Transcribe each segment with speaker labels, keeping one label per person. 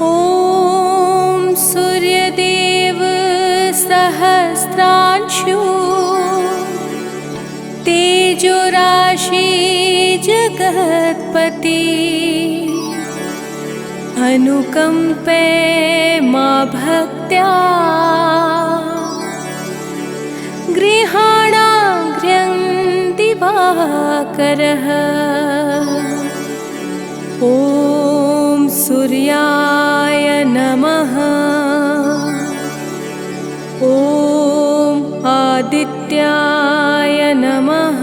Speaker 1: ॐ सूर्यदेव सहस्रांशु तेजोराशि जगत्पति अनुकंपे मा भक्त्या गृहाणाग्र्यं दिवाकरः। ॐ सूर्याय नमः। ॐ आदित्याय नमः।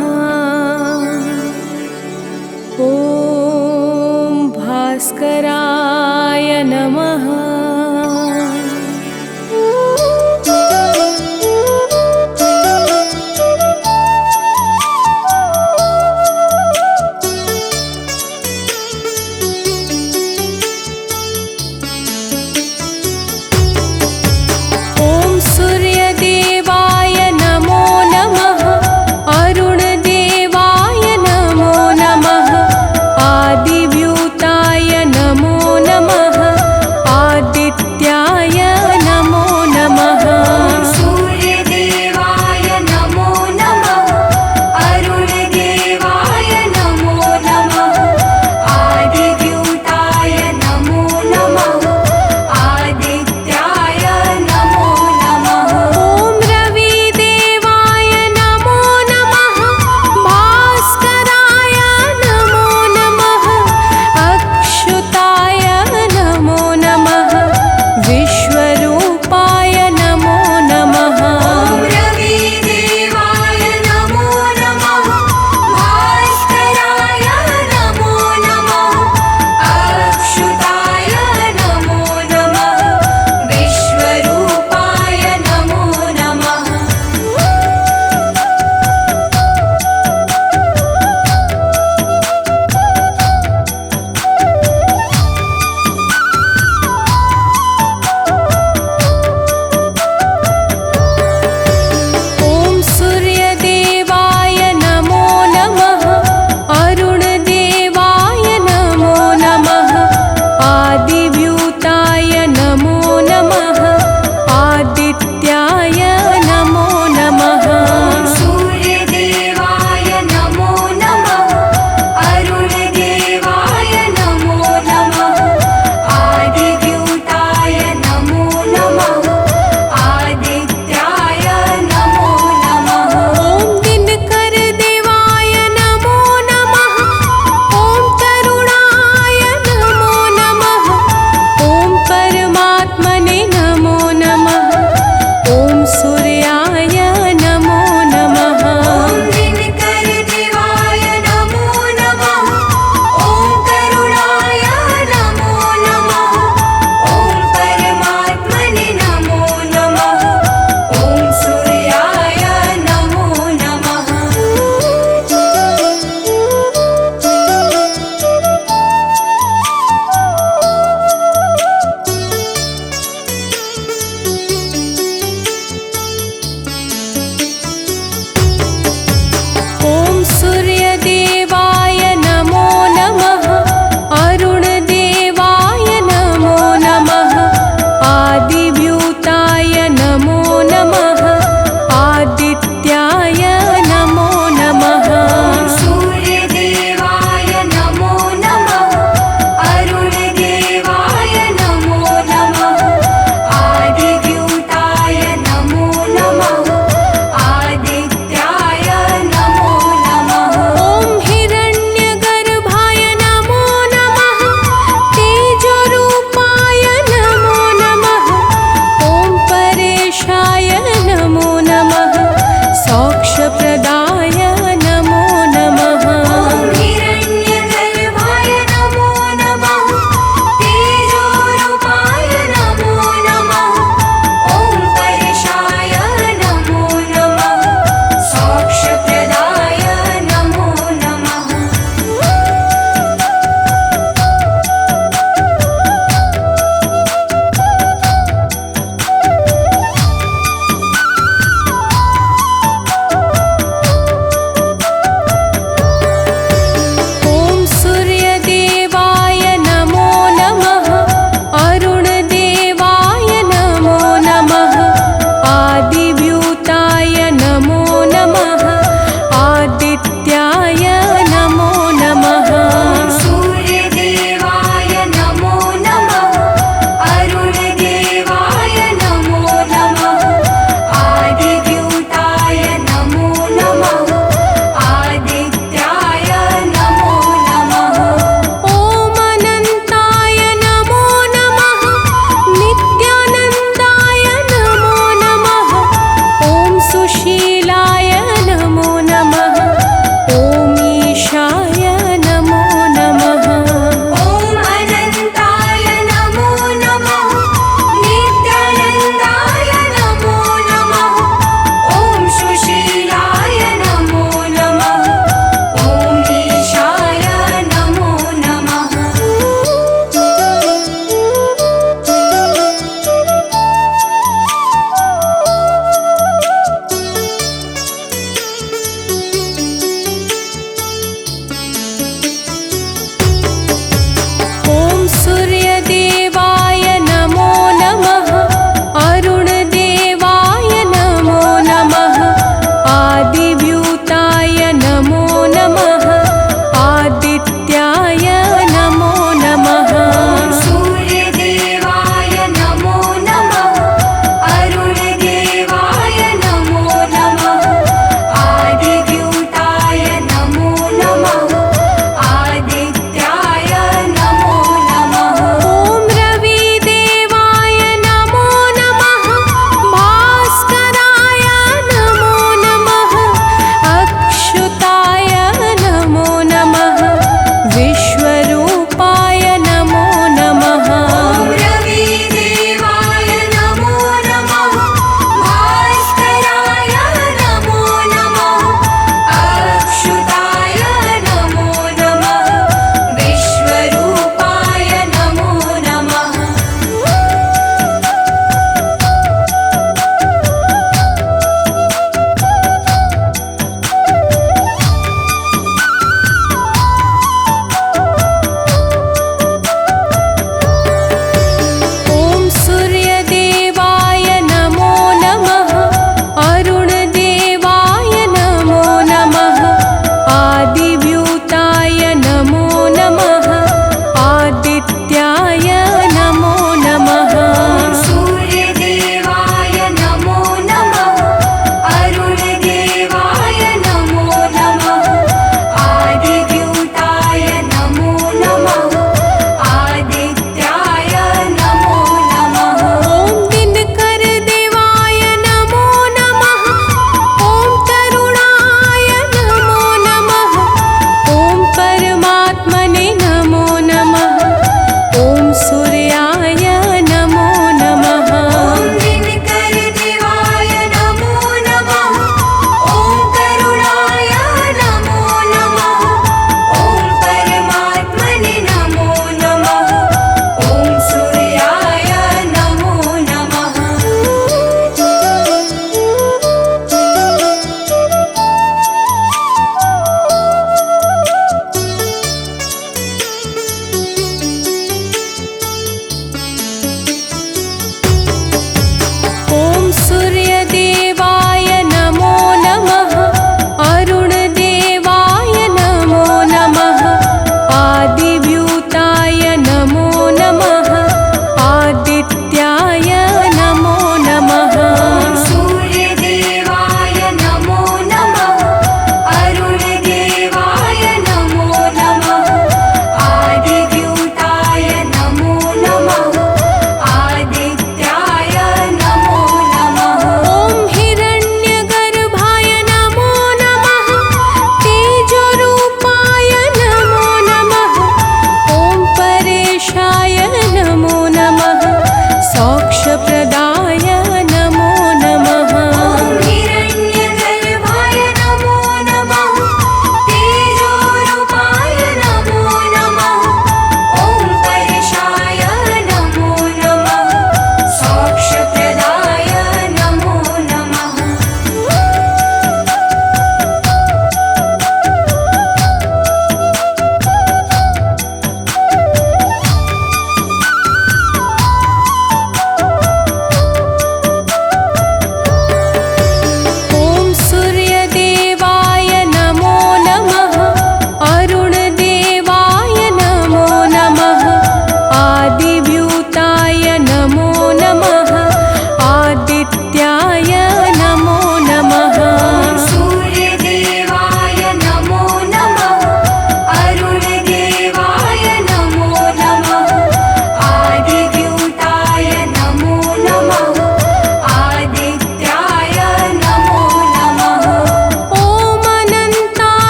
Speaker 1: ॐ भास्कराय नमः।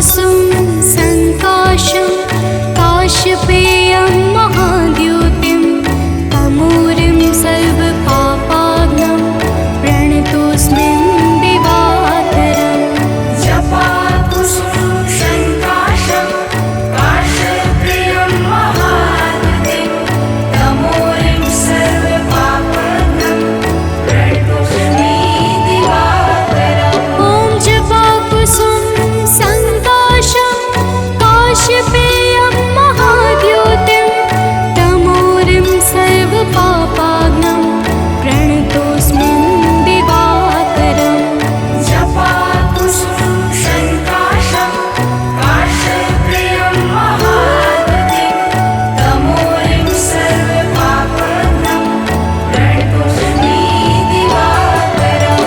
Speaker 2: जपाकुसुम संकाशं काशपेयं महाद्युतिं तमूरिं सर्वपापाग्नं प्रणतोऽस्मिन् दिवाकरम्
Speaker 3: जपाकुसुम संकाशं काशपेयं महाद्युतिं तमूरिं सर्वपापाग्नं प्रणतोऽस्मि दिवाकरम्।
Speaker 2: ॐ जपाकुसुम संकाशं काशपेयं महाद्युतिं तमूरिं सर्वपापाग्नं प्रणतोऽस्मिन् दिवाकरम्
Speaker 3: जपाकुसुम संकाशं काशपेयं महाद्युतिं तमूरिं सर्वपापाग्नं प्रणतोऽस्मि दिवाकरम्।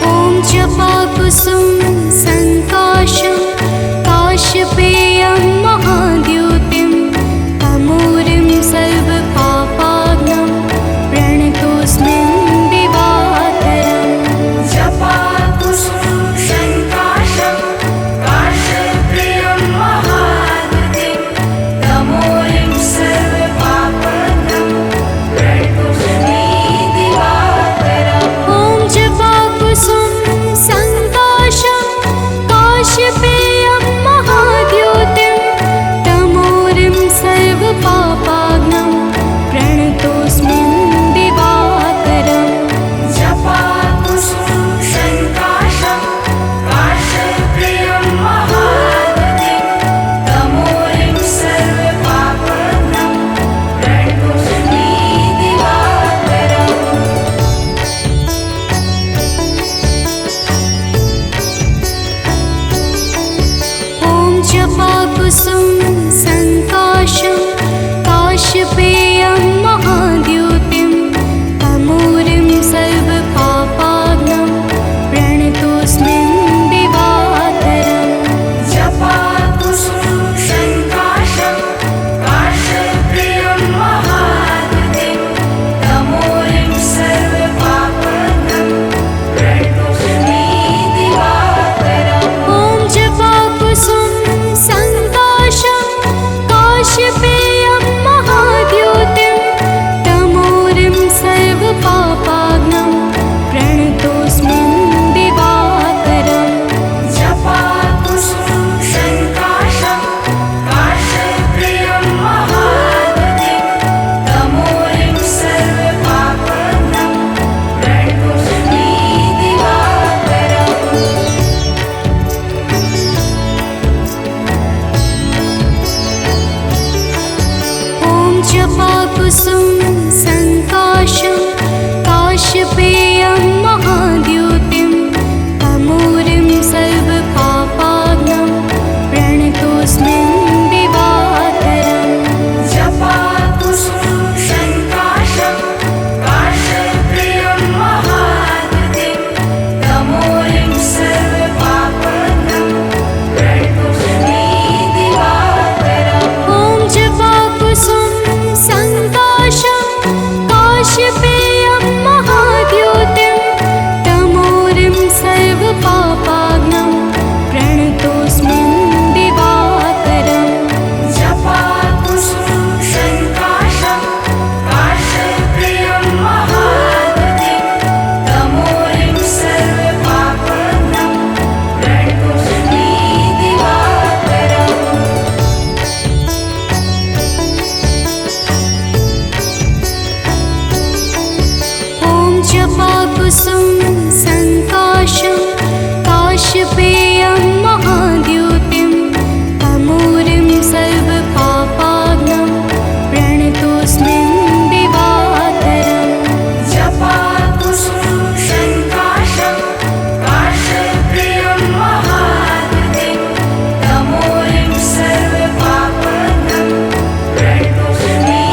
Speaker 2: ॐ जपाकुसुम संकाशं काशपेयं महाद्युतिं तमूरिं सर्वपापाग्नं प्रणतोऽस्मिन् दिवाकरम्
Speaker 3: जपाकुसुम संकाशं काशपेयं महाद्युतिं तमूरिं सर्वपापाग्नं प्रणतोऽस्मि दिवाकरम्।
Speaker 2: ॐ जपाकुसुम संकाशं काशपेयं महाद्युतिं तमूरिं सर्वपापाग्नं प्रणतोऽस्मिन् दिवाकरम्
Speaker 3: जपाकुसुम संकाशं काशपेयं महाद्युतिं तमूरिं सर्वपापाग्नं प्रणतोऽस्मि दिवाकरम्।
Speaker 2: ॐ जपाकुसुम संकाशं काशपेयं महाद्युतिं तमूरिं सर्वपापाग्नं प्रणतोऽस्मिन् दिवाकरम्
Speaker 3: जपाकुसुम संकाशं काशपेयं महाद्युतिं तमूरिं सर्वपापाग्नं प्रणतोऽस्मि दिवाकरम्।
Speaker 2: ॐ जपाकुसुम संकाशं काशपेयं महाद्युतिं तमूरिं सर्वपापाग्नं प्रणतोऽस्मिन् दिवाकरम्
Speaker 3: जपाकुसुम संकाशं काशपेयं महाद्युतिं तमूरिं सर्वपापाग्नं प्रणतोऽस्मि दिवाकरम्।
Speaker 2: ॐ जपाकुसुम संकाशं काशपेयं महाद्युतिं तमूरिं सर्वपापाग्नं प्रणतोऽस्मिन् दिवाकरम्
Speaker 3: जपाकुसुम संकाशं काशपेयं महाद्युतिं तमूरिं सर्वपापाग्नं प्रणतोऽस्मि दिवाकरम्।
Speaker 2: ॐ जपाकुसुम संकाशं काशपेयं महाद्युतिं तमूरिं सर्वपापाग्नं प्रणतोऽस्मिन् दिवाकरम्
Speaker 3: जपाकुसुम संकाशं काशपेयं महाद्युतिं तमूरिं सर्वपापाग्नं प्रणतोऽस्मि दिवाकरम्।
Speaker 2: ॐ जपाकुसुम संकाशं काशपेयं महाद्युतिं तमूरिं सर्वपापाग्नं प्रणतोऽस्मिन् दिवाकरम्
Speaker 3: जपाकुसुम संकाशं काशपेयं महाद्युतिं तमूरिं सर्वपापाग्नं प्रणतोऽस्मि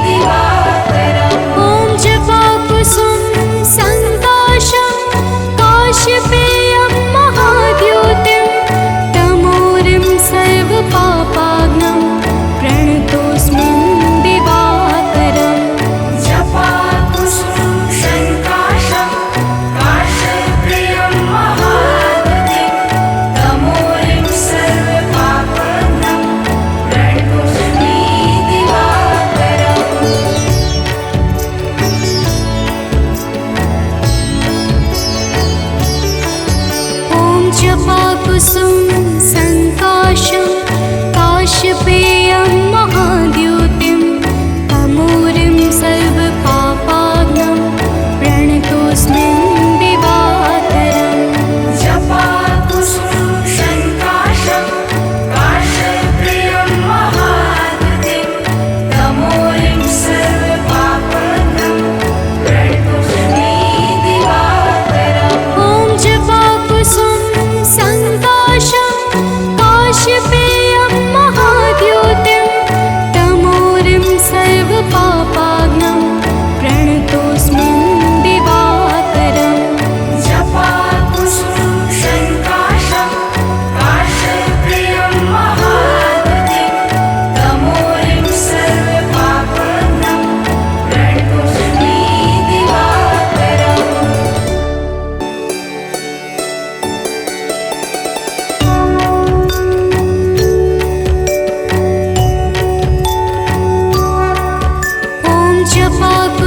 Speaker 3: दिवाकरम्।
Speaker 2: ॐ जपाकुसुम संकाशं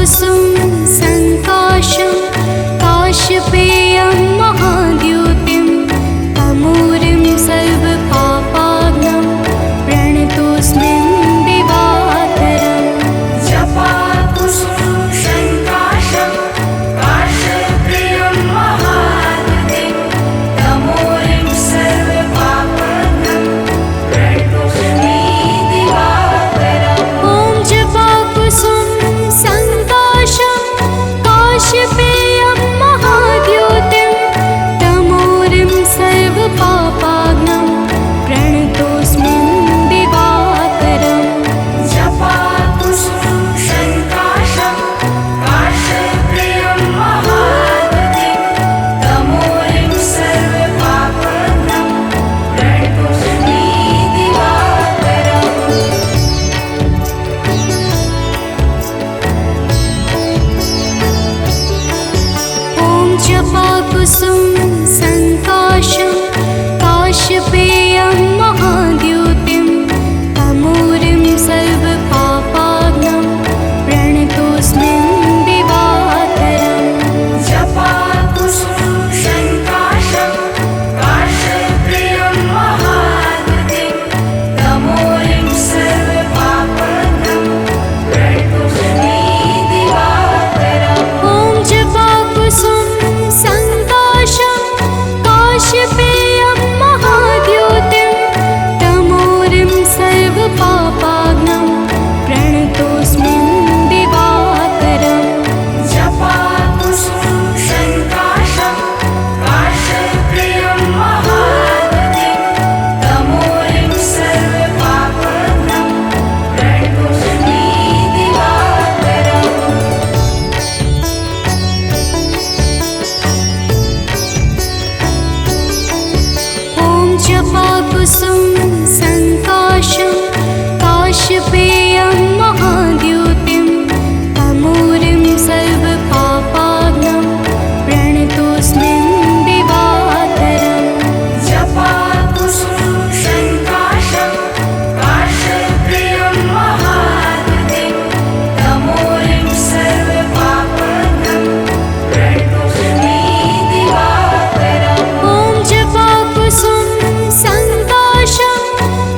Speaker 2: जपाकुसुम संकाशं काशपेयं महाद्युतिं तमूरिं सर्वपापाग्नं प्रणतोऽस्मिन् दिवाकरम्
Speaker 3: जपाकुसुम संकाशं काशप्रियं महाद्युतिं तमूरिं सर्वपापाग्नं प्रणतोऽस्मि दिवाकरम्।
Speaker 2: ॐ जपाकुसुम संकाशं काशपेयं महाद्युतिं तमूरिं सर्वपापाग्नं प्रणतोऽस्मिन् दिवाकरम्
Speaker 3: जपाकुसुम संकाशं काशप्रियं महाद्युतिं तमूरिं सर्वपापाग्नं प्रणतोऽस्मि दिवाकरम्।
Speaker 2: ॐ जपाकुसुम संकाशं काशपेयं महाद्युतिं तमूरिं सर्वपापाग्नं प्रणतोऽस्मिन् दिवाकरम्
Speaker 3: जपाकुसुम संकाशं काशप्रियं महाद्युतिं तमूरिं सर्वपापाग्नं प्रणतोऽस्मि दिवाकरम्।
Speaker 2: ॐ जपाकुसुम संकाशं काशपेयं महाद्युतिं तमूरिं सर्वपापाग्नं प्रणतोऽस्मिन् दिवाकरम्
Speaker 3: जपाकुसुम संकाशं काशप्रियं महाद्युतिं तमूरिं सर्वपापाग्नं प्रणतोऽस्मि दिवाकरम्।
Speaker 2: ॐ जपाकुसुम संकाशं काशपेयं महाद्युतिं तमूरिं सर्वपापाग्नं प्रणतोऽस्मिन् दिवाकरम्
Speaker 3: जपाकुसुम संकाशं काशप्रियं महाद्युतिं तमूरिं सर्वपापाग्नं प्रणतोऽस्मि दिवाकरम्।
Speaker 2: ॐ जपाकुसुम संकाशं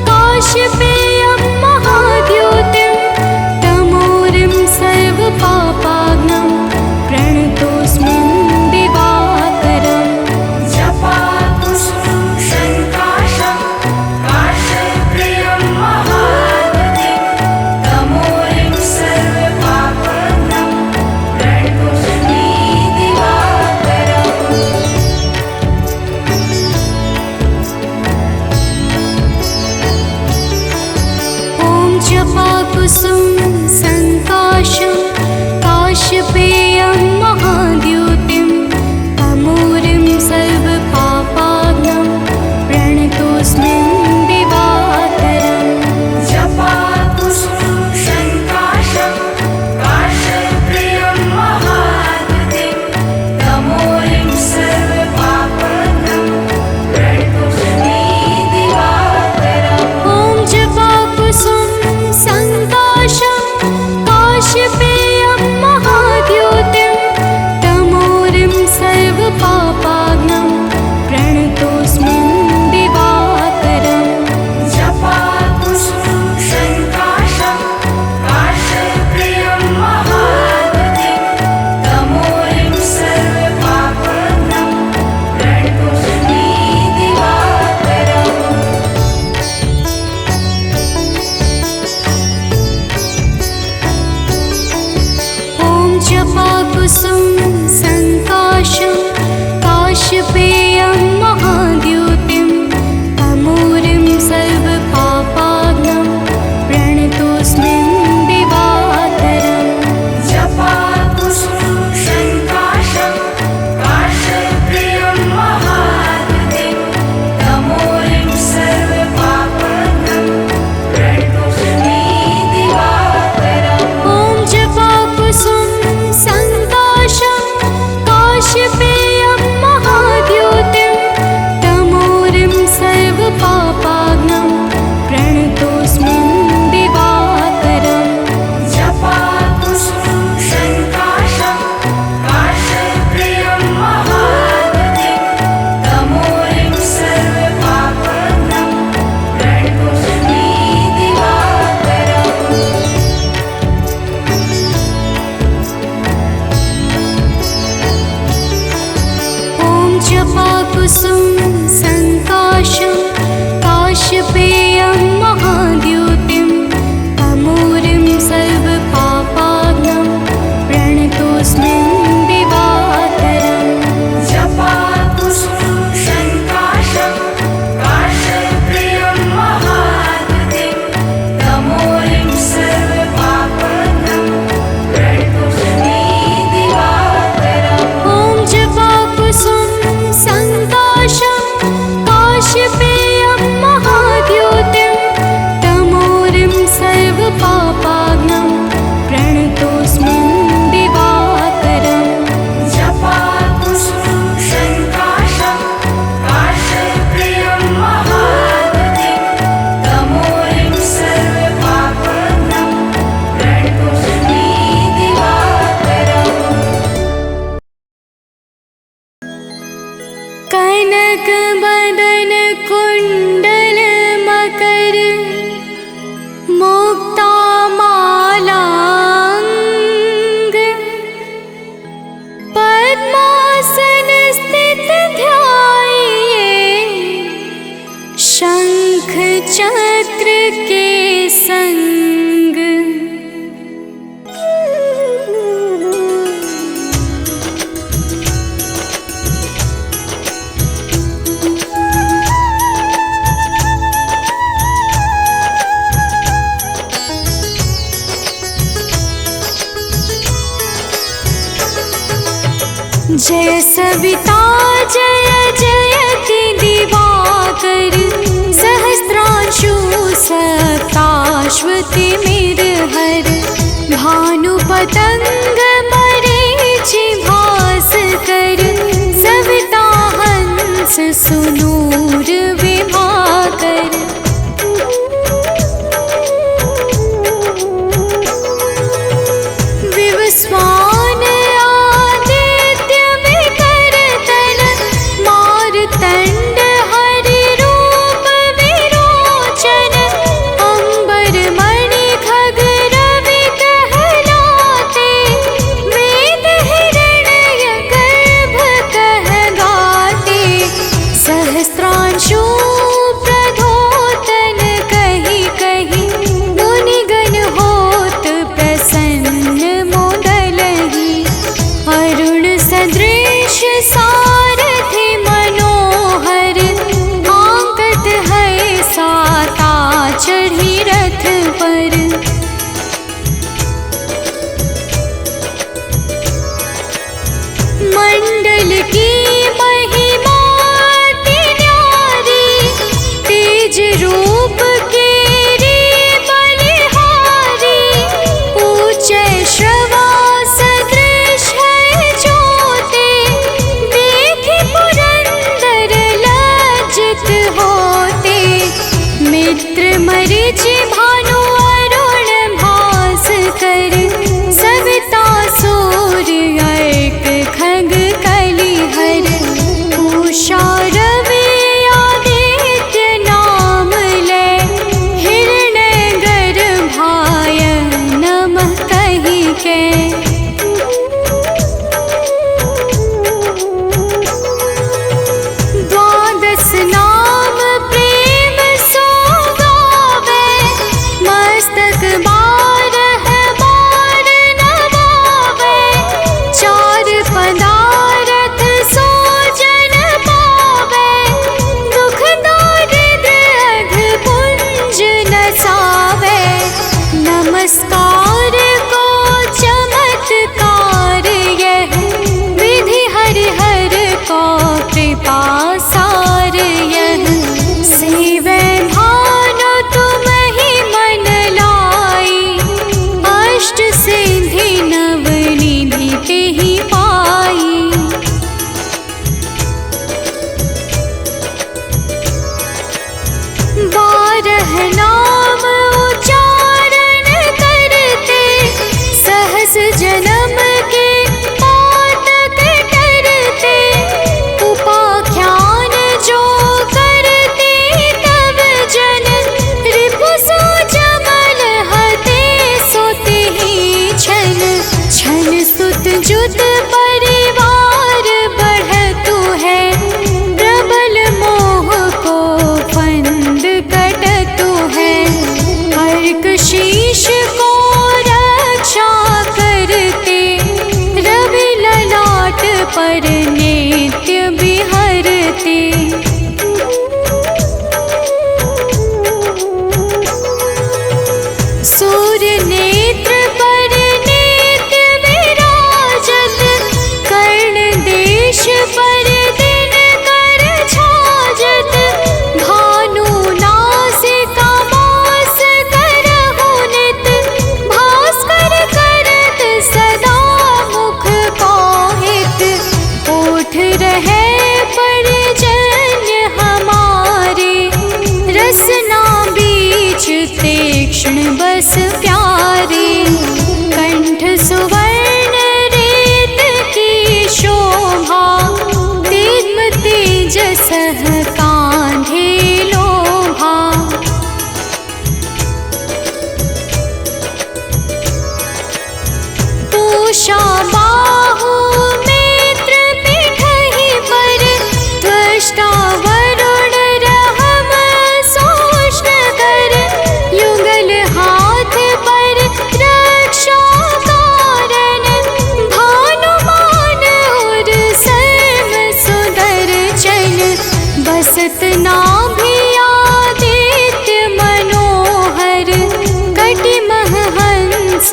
Speaker 2: काशपेयं महाद्युतिं तमूरिं सर्वपापाग्नं प्रणतोऽस्मिन् दिवाकरम्
Speaker 3: जपाकुसुम संकाशं काशप्रियं महाद्युतिं तमूरिं सर्वपापाग्नं प्रणतोऽस्मि दिवाकरम्।
Speaker 2: ॐ जपाकुसुम संकाशं काशपेयं महाद्युतिं तमूरिं सर्वपापाग्नं प्रणतोऽस्मिन् दिवाकरम्
Speaker 3: जपाकुसुम संकाशं काशप्रियं महाद्युतिं तमूरिं सर्वपापाग्नं प्रणतोऽस्मि दिवाकरम्। ॐ
Speaker 2: ॐ जपाकुसुम संकाशं काशपेयं महाद्युतिं तमूरिं सर्वपापाग्नं प्रणतोऽस्मिन् दिवाकरम्
Speaker 3: जपाकुसुम संकाशं काशप्रियं महाद्युतिं तमूरिं सर्वपापाग्नं प्रणतोऽस्मि दिवाकरम्।
Speaker 2: ॐ जपाकुसुम संकाशं काशपेयं महाद्युतिं तमूरिं सर्वपापाग्नं प्रणतोऽस्मिन् दिवाकरम्
Speaker 3: जपाकुसुम संकाशं काशप्रियं महाद्युतिं तमूरिं सर्वपापाग्नं प्रणतोऽस्मि दिवाकरम्।
Speaker 2: ॐ जपाकुसुम संकाशं संग। जय सविता जय जयति दिवाकर, सहस्रांशु सप्ताश्वति मेरहर, भानु पतंग मरीचि भास्कर, सविता हंस सुनूर विभाकर। विवस्वान सारथि मनोहर, आंकत है साता चढ़ी रथ पर। मंडल की महिमा अति न्यारी, तेज रूप के रे बलिहारी, ऊंचे श्रवा सदृश है ज्योति, होते। मित्र मरीचि भानु अरुण भास्कर, सविता सूर्य अर्क खग कलिहर, उषा रवि आदित्य नाम ले, हिरण्य गर्भाय नमः कहि के। नाम प्रेम सो गावे, मस्तक बारह बार नवावे, चार पदारथ सो जन पावे, दुख दारिद्र अघ पुंज नसावे। नमस्कार को चमत्कार यह, विधि हरिहर को कृपा सार यह, सेवै भानु तुम ही मन लाई, अष्ट सिद्धि नव निधि तेहि पाई। बारह नाम उच्चारण करते, सहस जन्म के पातक टरते, उपाख्यान जो करते तब जन, रिपु सो जमल हते सोते ही छन। छन सुत जुत परिवार बढ़तु है, प्रबल मोह को फंद कटतु है, अर्क शीश को रक्षा करते, रवि ललाट पर नित्य बिहरते। सूर्य नेत्र पर नित्य विराजत, कर्ण देश पर दिन कर छाजत, भानु नासिका मास करहु नित, भास्कर करत सदा मुख पाहित।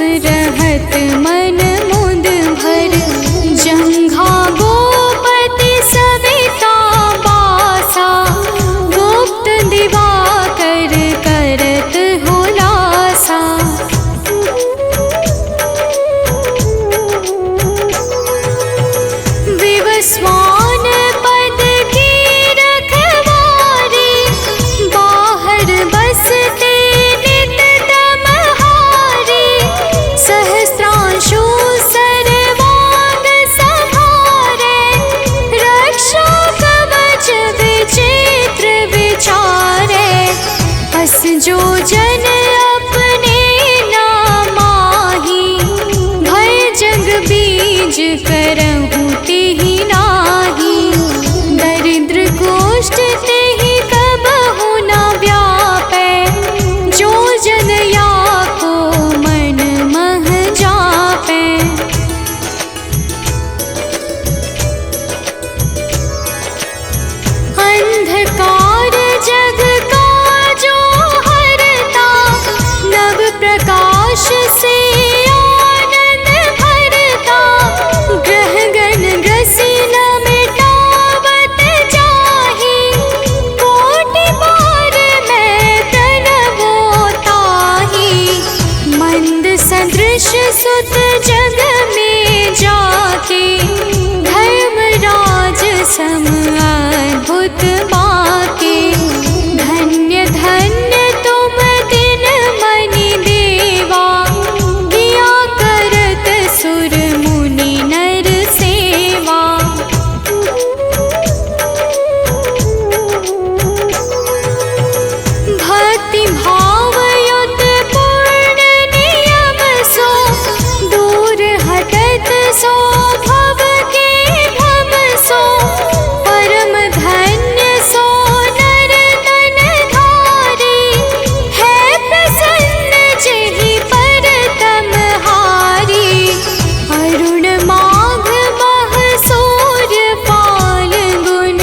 Speaker 2: रहत मन मुद भर, जंघा गोपति सविता बासा, गुप्त दिवाकर करत हुलासा। विवस्वान पद की रखवारी, बाहर बसते नित तमहारी, सहस्त्रांशु सर्वांग संहारे, रक्षा कवच विचित्र विचारे। अस जो जन अपने नामाही, भय जग बीज करहु तेहि नाही, दरिद्र गोष्ठ तेहि कबहु न व्यापै, जो जन या को मन मह जापै। अंधकार जग का जो हरता, नव प्रकाश से आनंद भरता, ग्रह गण ग्रसी न मिटावत जाहि, कोटि बार मैं प्रणवो ताहि। मंद सदृश सुत जग में जाके, धर्मराज सम अद्भुत बाके। धन्य धन्य तुम दिन मनि देवा, किया करत सुर मुनि नर सेवा। भक्ति भाव युत पूर्ण नियम सो, दूर हटत सो भव के भव सो। परम धन्य सो नर तन धारी, है प्रसन्न जेहि पर तमहारी। अरुण माघ मह सूर्य फाल्गुन,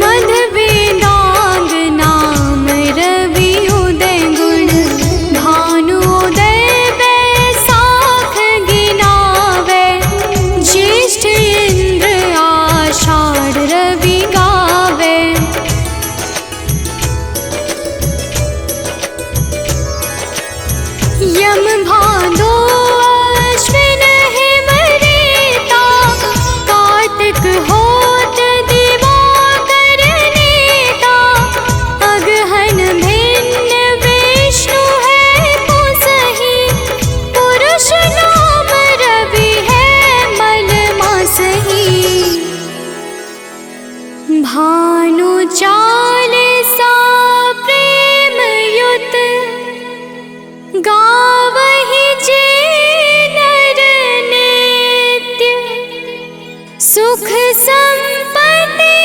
Speaker 2: मध वेदांग नाम रवि उदय गुण। भानुदय बैसाख गिनावै, ज्येष्ठ इंद्र आषाढ़ रवि गावै। यम भादो अश्विन हिम रेता, कार्तिक होत दिवाकर नेता। अगहन भिन्न विष्णु है पुसहि, पुरुष नाम रवि है मल मासहि। भानु चालीसा प्रेम युत, गावहि जे नर नित्य। सुख संपत्ति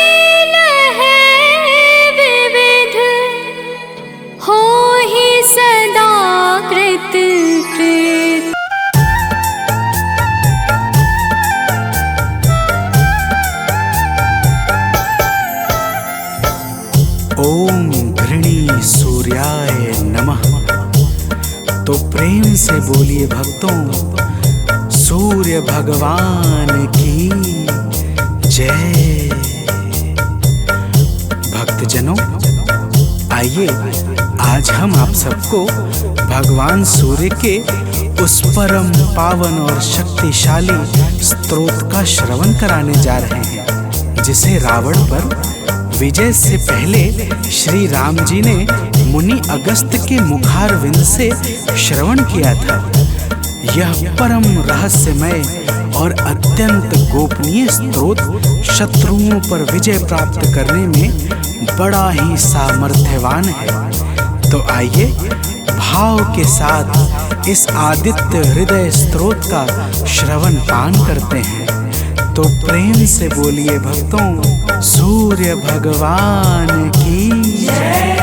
Speaker 2: लहै विविध, होहि सदा कृत कृत।
Speaker 4: ओम घृणी सूर्याय नमः। तो प्रेम से बोलिए भक्तों, सूर्य भगवान की जय। भक्तजनों, आइए आज हम आप सबको भगवान सूर्य के उस परम पावन और शक्तिशाली स्तोत्र का श्रवण कराने जा रहे हैं, जिसे रावण पर विजय से पहले श्री राम जी ने मुनि अगस्त के मुखारविंद से श्रवण किया था। यह परम रहस्यमय और अत्यंत गोपनीय स्तोत्र शत्रुओं पर विजय प्राप्त करने में बड़ा ही सामर्थ्यवान है। तो आइए भाव के साथ इस आदित्य हृदय स्तोत्र का श्रवण पान करते हैं। तो प्रेम से बोलिए भक्तों, सूर्य भगवान की जय।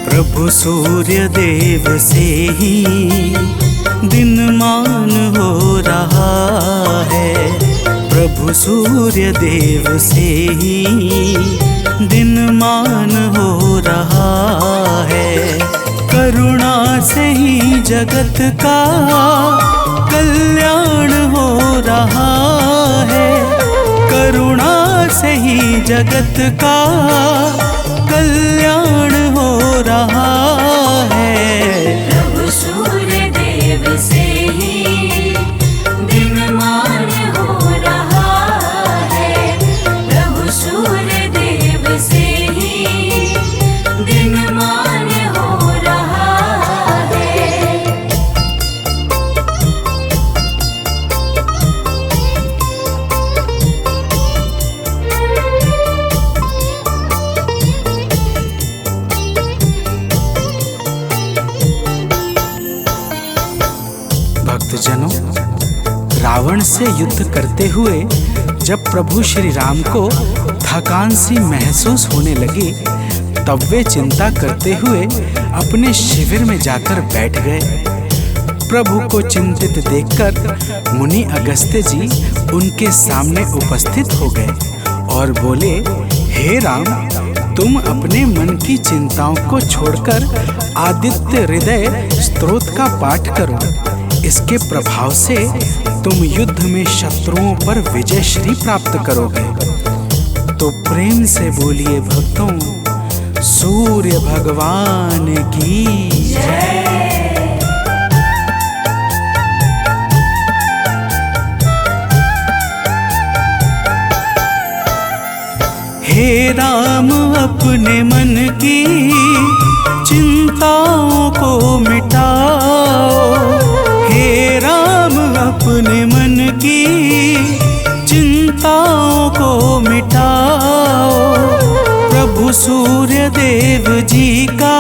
Speaker 4: प्रभु सूर्य देव से ही दिनमान हो रहा है, प्रभु सूर्य देव से ही दिनमान हो रहा है। करुणा से ही जगत का कल्याण हो रहा है। करुणा से ही जगत का कल्याण हो रहा है।
Speaker 3: प्रभु सूर्य देव से ही दिनमान हो रहा है। प्रभु सूर्य देव से ही दिनमान हो रहा है।
Speaker 4: भक्तजनों, रावण से युद्ध करते हुए जब प्रभु श्री राम को थकान सी महसूस होने लगी, तब वे चिंता करते हुए अपने शिविर में जाकर बैठ गए। प्रभु को चिंतित देखकर मुनि अगस्त्य जी उनके सामने उपस्थित हो गए और बोले, हे राम, तुम अपने मन की चिंताओं को छोड़कर आदित्य हृदय स्तोत्र का पाठ करो। इसके प्रभाव से तुम युद्ध में शत्रुओं पर विजय श्री प्राप्त करोगे। तो प्रेम से बोलिए भक्तों, सूर्य भगवान की जय। हे राम, अपने मन की चिंताओं को मिटाओ। हे राम, अपने मन की चिंताओं को मिटाओ। प्रभु सूर्य देव जी का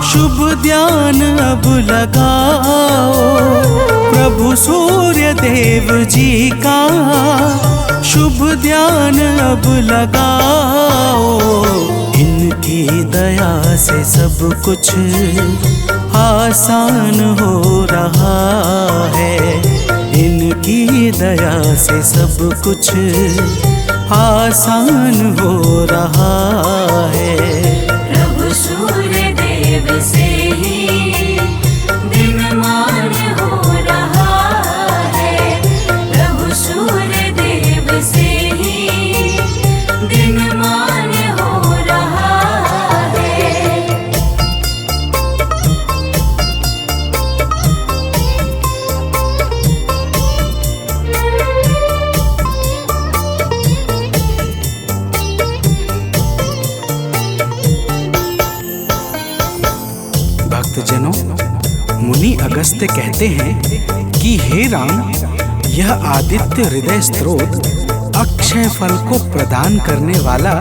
Speaker 4: शुभ ध्यान अब लगाओ। प्रभु सूर्य देव जी का शुभ ध्यान अब लगाओ। इनकी दया से सब कुछ आसान हो रहा है। इनकी दया से सब कुछ आसान हो रहा है।
Speaker 3: प्रभु सूर्य देव से ही दिनमान हो रहा है। प्रभु सूर्य देव से ही दिनमान हो रहा है।
Speaker 4: भक्तजनों, मुनि अगस्त्य कहते हैं कि हे राम, यह आदित्य हृदय स्तोत्र अक्षय फल को प्रदान करने वाला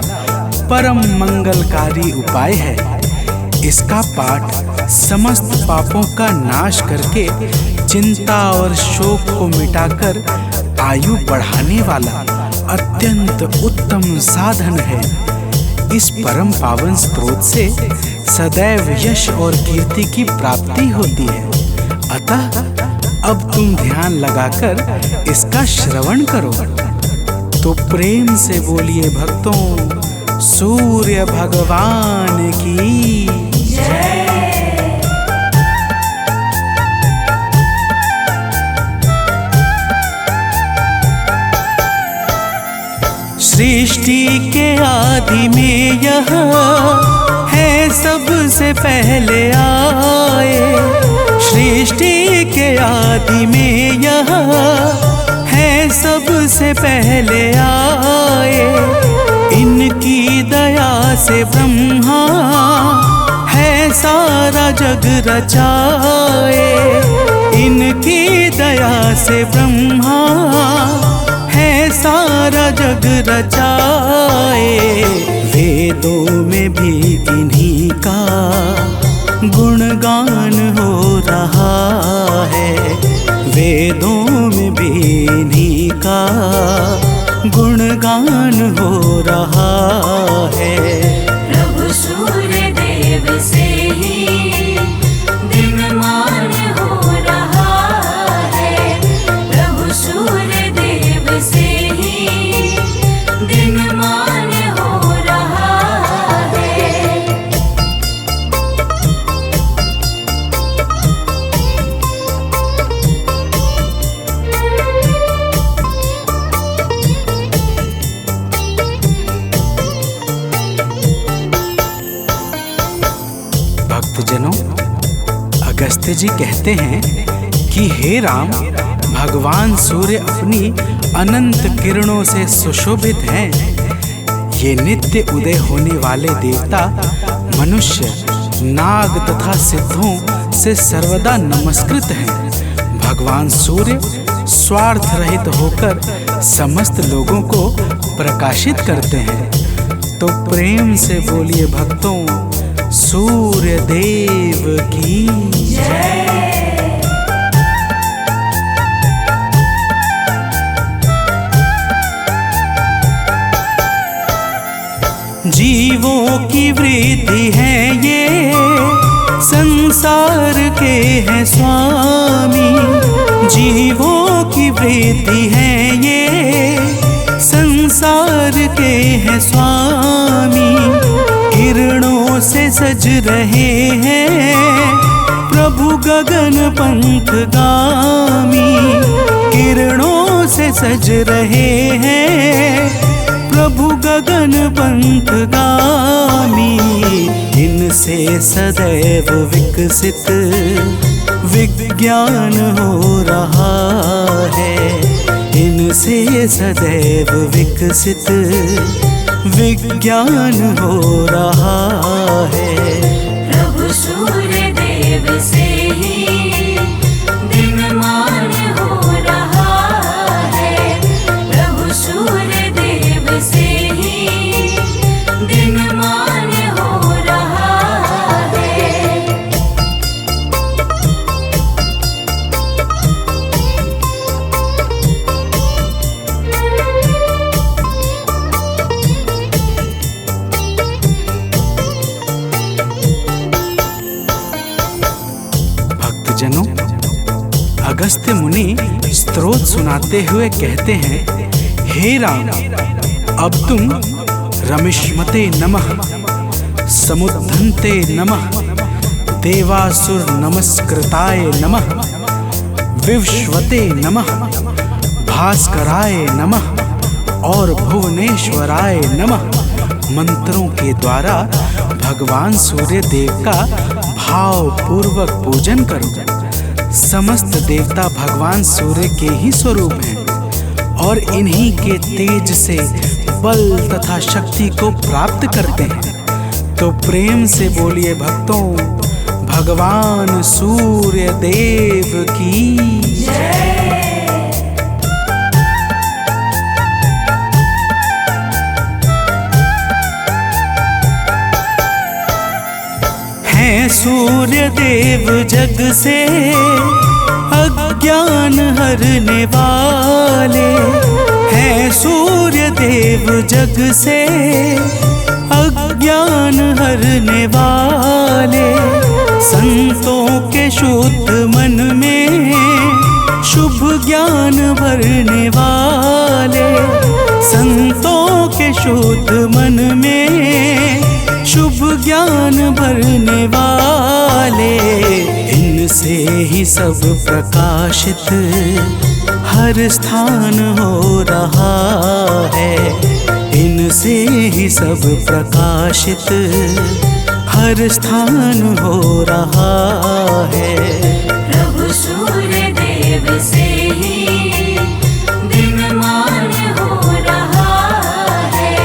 Speaker 4: परम मंगलकारी उपाय है। इसका पाठ समस्त पापों का नाश करके चिंता और शोक को मिटाकर आयु बढ़ाने वाला अत्यंत उत्तम साधन है। इस परम पावन स्रोत से सदैव यश और कीर्ति की प्राप्ति होती है। अतः अब तुम ध्यान लगाकर इसका श्रवण करो। तो प्रेम से बोलिए भक्तों, सूर्य भगवान की जय। सृष्टि के आदि में यह है सबसे पहले आए। सृष्टि के आदि में यह है सबसे पहले आए। इनकी दया से ब्रह्मा है सारा जग रचाए। इनकी दया से ब्रह्मा है सारा जग रचाए। वेदों में भी इन्हीं का गुणगान हो रहा है। वेदों में भी इन्हीं का गुणगान हो रहा है।
Speaker 3: प्रभु सूर्य देव से ही दिनमान हो रहा है। प्रभु सूर्य देव से ही दिनमान हो रहा
Speaker 4: अगस्त्य जी कहते हैं कि हे राम, भगवान सूर्य अपनी अनंत किरणों से सुशोभित हैं। ये नित्य उदय होने वाले देवता मनुष्य, नाग तथा सिद्धों से सर्वदा नमस्कृत हैं। भगवान सूर्य स्वार्थ रहित होकर समस्त लोगों को प्रकाशित करते हैं। तो प्रेम से बोलिए भक्तों, सूर्य देव की जय। जीवों की वृद्धि है ये, संसार के हैं स्वामी। जीवों की वृद्धि है ये, संसार के हैं स्वामी। किरणों से सज रहे हैं प्रभु गगन पंथ गामी। किरणों से सज रहे हैं प्रभु गगन पंथ गामी। इनसे सदैव विकसित विज्ञान हो रहा है। इनसे सदैव विकसित विज्ञान हो रहा है।
Speaker 3: प्रभु सूर्य देव से ही दिनमान हो रहा है। प्रभु सूर्य देव से ही दिनमान हो रहा है।
Speaker 4: भक्तजनों, अगस्त्य मुनि स्तोत्र सुनाते हुए कहते हैं, हे राम, अब तुम रमिष्मते नमः, समुद्धन्ते नमः, देवासुर नमस्कृताय नमः, विवस्वते नमः, भास्कराय नमः और भुवनेश्वराय नमः मंत्रों के द्वारा भगवान सूर्य देव का भाव पूर्वक पूजन करो। समस्त देवता भगवान सूर्य के ही स्वरूप हैं और इन्हीं के तेज से बल तथा शक्ति को प्राप्त करते हैं। तो प्रेम से बोलिए भक्तों, भगवान सूर्य देव की जय। हैं सूर्य देव जग से अज्ञान हरने वाले। हैं सूर्य देव जग से अज्ञान हरने वाले। संतों के शुद्ध मन में शुभ ज्ञान भरने वाले। संतों के शुद्ध मन में शुभ ज्ञान भरने वाले। इनसे ही सब प्रकाशित हर स्थान हो रहा है। इनसे ही सब प्रकाशित हर स्थान हो रहा है।
Speaker 3: प्रभु सूर्य देव से ही दिनमान हो रहा है।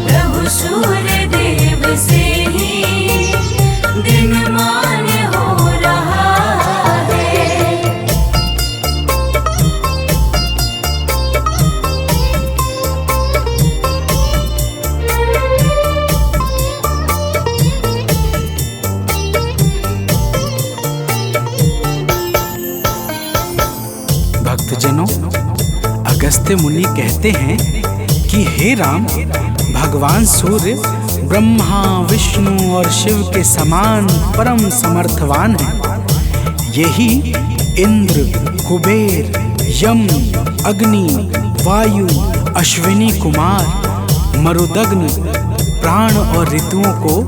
Speaker 3: प्रभु सूर्य देव से ही दिनमान हो रहा है।
Speaker 4: भक्तजनों, अगस्त्य मुनि कहते हैं कि हे राम, भगवान सूर्य ब्रह्मा, विष्णु और शिव के समान परम समर्थवान हैं। यही इंद्र, कुबेर, यम, अग्नि, वायु, अश्विनी कुमार, मरुदग्न, प्राण और ऋतुओं को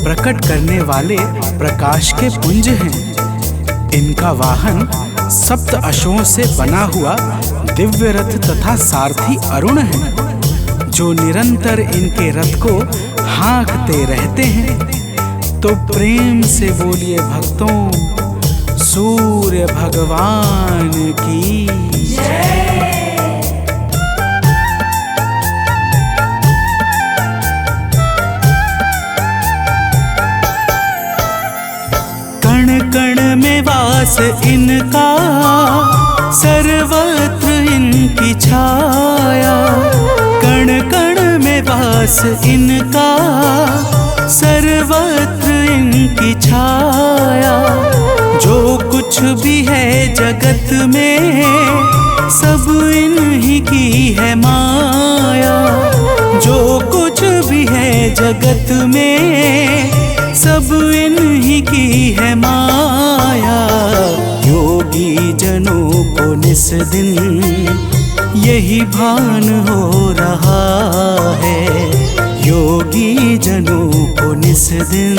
Speaker 4: प्रकट करने वाले प्रकाश के पुंज हैं। इनका वाहन सप्त अश्वों से बना हुआ दिव्य रथ तथा सारथी अरुण है, जो निरंतर इनके रथ को हाँकते रहते हैं। तो प्रेम से बोलिए भक्तों, सूर्य भगवान की कण कण में वास इनका, सर्वत्र इनकी छाया। कण कण में वास इनका, सर्वत्र इनकी छाया। जो कुछ भी है जगत में, सब इन्हीं की है माया। जो कुछ भी है जगत में, सब इन्हीं की है माया। योगी जनों को निस दिन यही भान हो रहा है। योगी जनों को निस दिन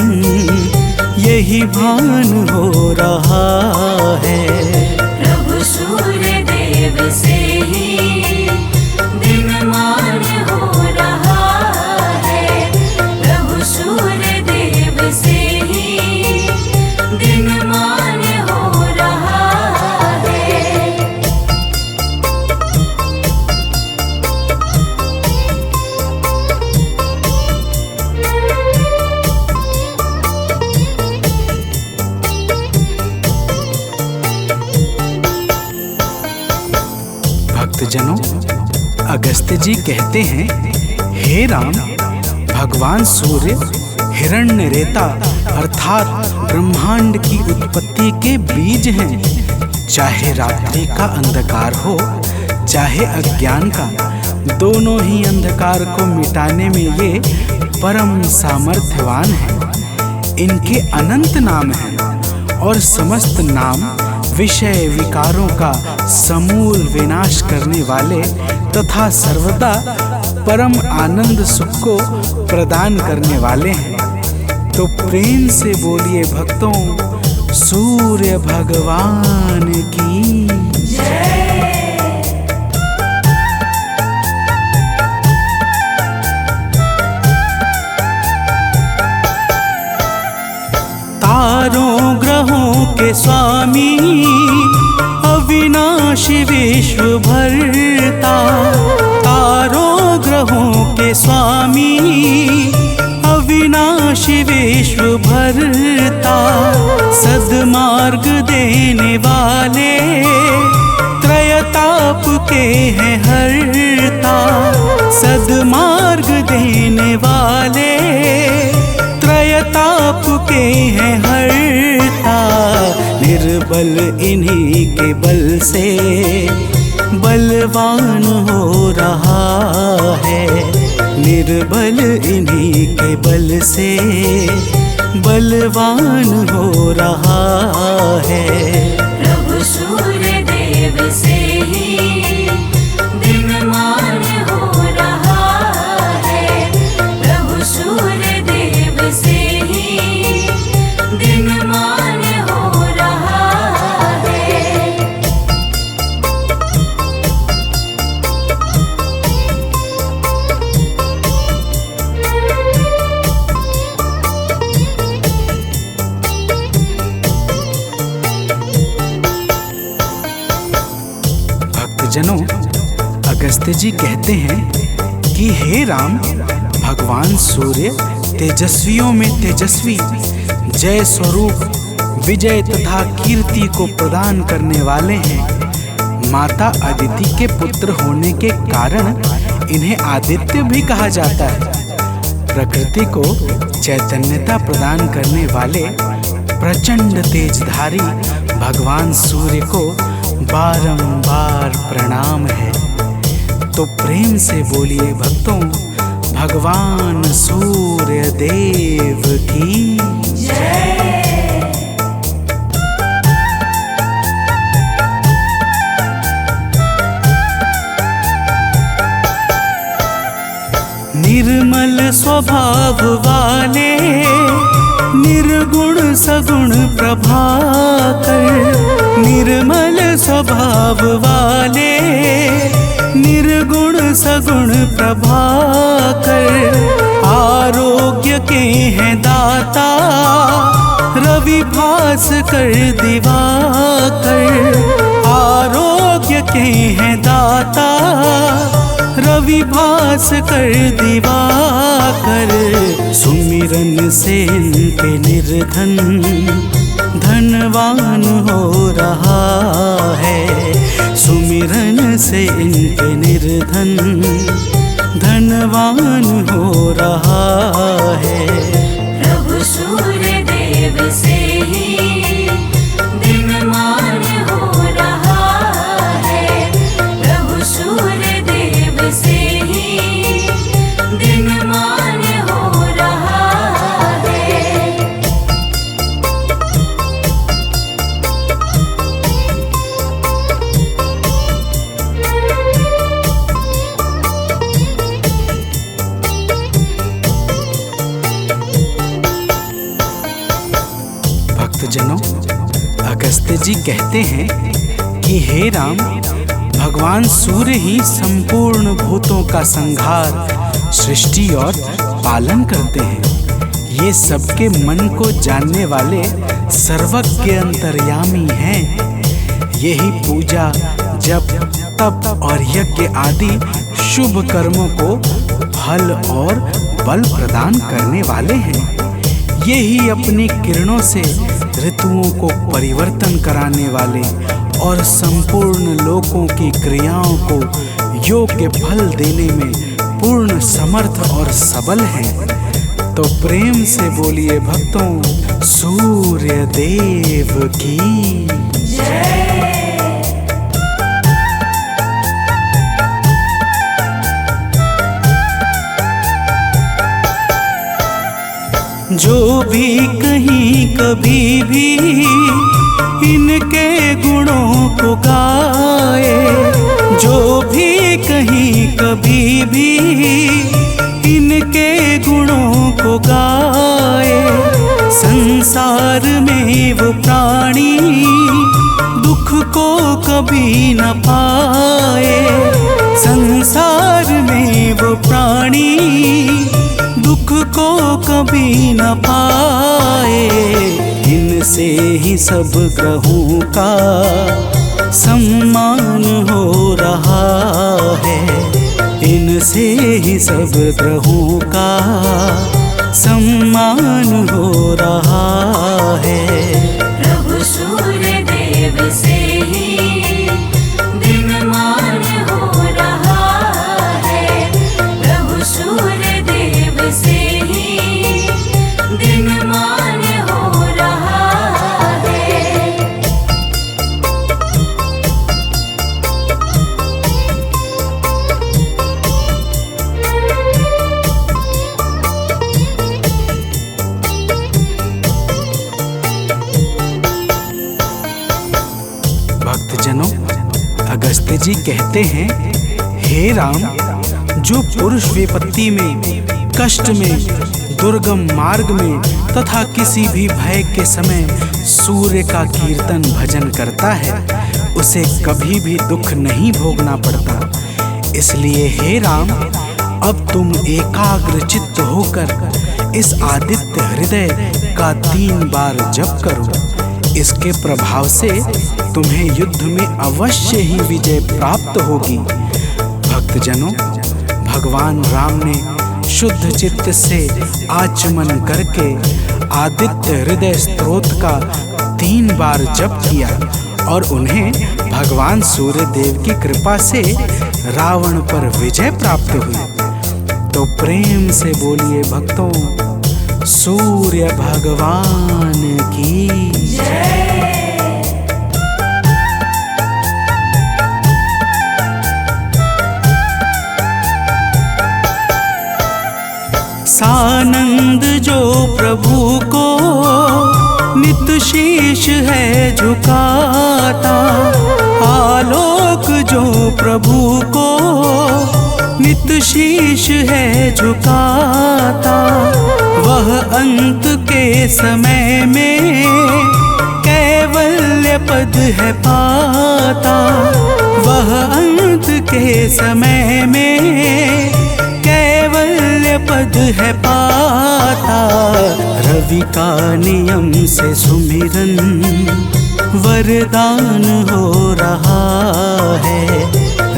Speaker 4: यही भान हो रहा है।
Speaker 3: प्रभु सूर्य देव से ही दिनमान हो रहा है। प्रभु सूर्य देव से ही दिनमान हो रहा है।
Speaker 4: भक्तजनों, अगस्त्य जी कहते हैं, हे राम, भगवान सूर्य हिरण्यरेता अर्थात ब्रह्मांड की उत्पत्ति के बीज हैं। चाहे रात्रि का अंधकार हो, चाहे अज्ञान का, दोनों ही अंधकार को मिटाने में ये परम सामर्थ्यवान हैं। इनके अनंत नाम हैं और समस्त नाम विषय विकारों का समूल विनाश करने वाले तथा सर्वदा परम आनंद सुख को प्रदान करने वाले हैं। तो प्रेम से बोलिए भक्तों, सूर्य भगवान की तारों ग्रहों के स्वामी, अविनाशी विश्व भरता। तारों ग्रहों के स्वामी, अविनाशी विश्व भरता। सद्मार्ग देने वाले, त्रयताप के हैं हरता। सद्मार्ग देने वाले, त्रयताप के हैं हरता। निर्बल इन्हीं के बल से बलवान हो रहा है। निर्बल इन्हीं के बल से बलवान हो रहा है।
Speaker 3: प्रभु सूर्य देव से ही दिनमान हो रहा है। प्रभु सूर्य देव से ही दिनमान हो रहा है।
Speaker 4: भक्तजनों, अगस्त्य जी कहते हैं कि हे राम, भगवान सूर्य तेजस्वियों में तेजस्वी, जय स्वरूप विजय तथा कीर्ति को प्रदान करने वाले हैं। माता अदिति के पुत्र होने के कारण इन्हें आदित्य भी कहा जाता है। प्रकृति को चैतन्यता प्रदान करने वाले प्रचंड तेजधारी भगवान सूर्य को बारंबार प्रणाम है। तो प्रेम से बोलिए भक्तों, भगवान सूर्य देव की निर्मल स्वभाव वाले, निर्गुण सगुण प्रभाकर। निर्मल स्वभाव वाले, निर्गुण सगुण प्रभाकर। आरोग्य के हैं दाता, रवि रवि भास्कर दिवाकर आरोग्य के हैं दाता। रवि भास्कर दिवाकर सुमिरन से इनके निर्धन धनवान हो रहा है। सुमिरन से इनके निर्धन धनवान हो रहा है।
Speaker 3: प्रभु सूर्य देव से ही दिनमान हो रहा है। प्रभु सूर्य देव से ही दिनमान हो रहा है।
Speaker 4: भक्तजनों, अगस्त्य जी कहते हैं कि हे राम, भगवान सूर्य ही संपूर्ण भूतों का संहार, सृष्टि और पालन करते हैं। ये सबके मन को जानने वाले सर्वज्ञ अंतर्यामी हैं। यही पूजा, जप, तप और यज्ञ आदि शुभ कर्मों को फल और बल प्रदान करने वाले हैं। यही अपनी किरणों से ऋतुओं को परिवर्तन कराने वाले और संपूर्ण लोकों की क्रियाओं को योग्य फल देने में पूर्ण समर्थ और सबल हैं। तो प्रेम से बोलिए भक्तों, सूर्य देव की जय। जो भी कहीं कभी भी इनके गुणों को गाए, जो भी कहीं कभी भी इनके गुणों को गाए, संसार में वो प्राणी दुख को कभी न पाए। संसार में वो प्राणी दुख को कभी न पाए। इनसे ही सब ग्रहों का सम्मान हो रहा है। इनसे ही सब ग्रहों का सम्मान हो रहा है।
Speaker 3: प्रभु सूर्य देव से ही दिनमान हो रहा है। प्रभु सूर्य देव से ही दिनमान हो रहा है।
Speaker 4: भक्तजनों, अगस्त्य जी कहते हैं, हे राम, जो पुरुष विपत्ति में, कष्ट में, दुर्गम मार्ग में तथा किसी भी भय के समय सूर्य का कीर्तन भजन करता है, उसे कभी भी दुख नहीं भोगना पड़ता। इसलिए हे राम, अब तुम एकाग्र चित्त होकर इस आदित्य हृदय का 3 बार जप करो। इसके प्रभाव से तुम्हें युद्ध में अवश्य ही विजय प्राप्त होगी। भक्तजनों, भगवान राम ने शुद्ध चित्त से आचमन करके आदित्य हृदय स्तोत्र का 3 बार जप किया और उन्हें भगवान सूर्य देव की कृपा से रावण पर विजय प्राप्त हुई। तो प्रेम से बोलिए भक्तों, सूर्य भगवान की जय। सानंद जो प्रभु को नित शीश है झुकाता, आलोक जो प्रभु को नित शीश है झुकाता, वह अंत के समय में कैवल्य पद है पाता। वह अंत के समय में कैवल्य पद है पाता। रवि का नियम से सुमिरन वरदान हो रहा है।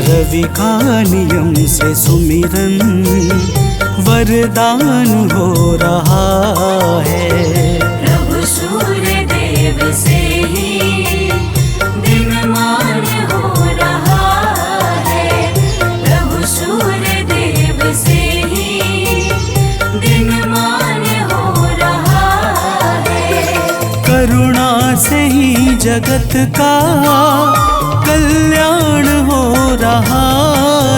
Speaker 4: रवि का नियम से सुमिरन वरदान हो रहा है।
Speaker 3: प्रभु सूर्य देव से ही दिनमान हो रहा है। प्रभु सूर्य देव से ही दिनमान हो रहा है।
Speaker 4: करुणा से ही जगत का कल्याण हो रहा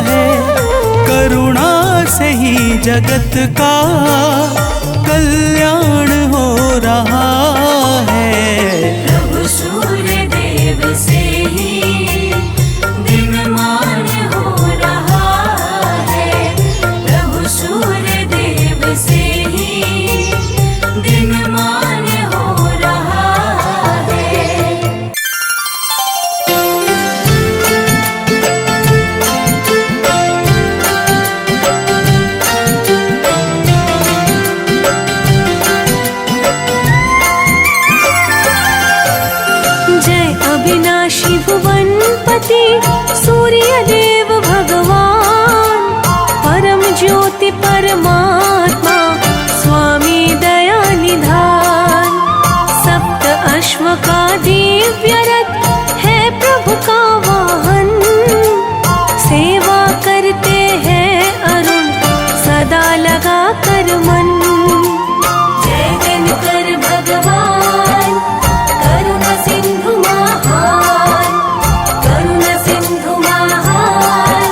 Speaker 4: है। करुणा से ही जगत का कल्याण हो रहा है।
Speaker 3: प्रभु सूर्य देव से ही दिनमान हो रहा है। प्रभु सूर्य देव से ही दिनमान हो रहा है।
Speaker 1: जय अविनाशी भुवनपति सूर्य देव भगवान, परम ज्योति परमात्मा स्वामी दया निधान। सप्त अश्व का दिव्य रथ है प्रभु का वाहन, सेवा करते हैं अरुण सदा लगा कर मन।
Speaker 3: जय दिनकर भगवान करुणा सिंधु महान, करुणा सिंधु महान।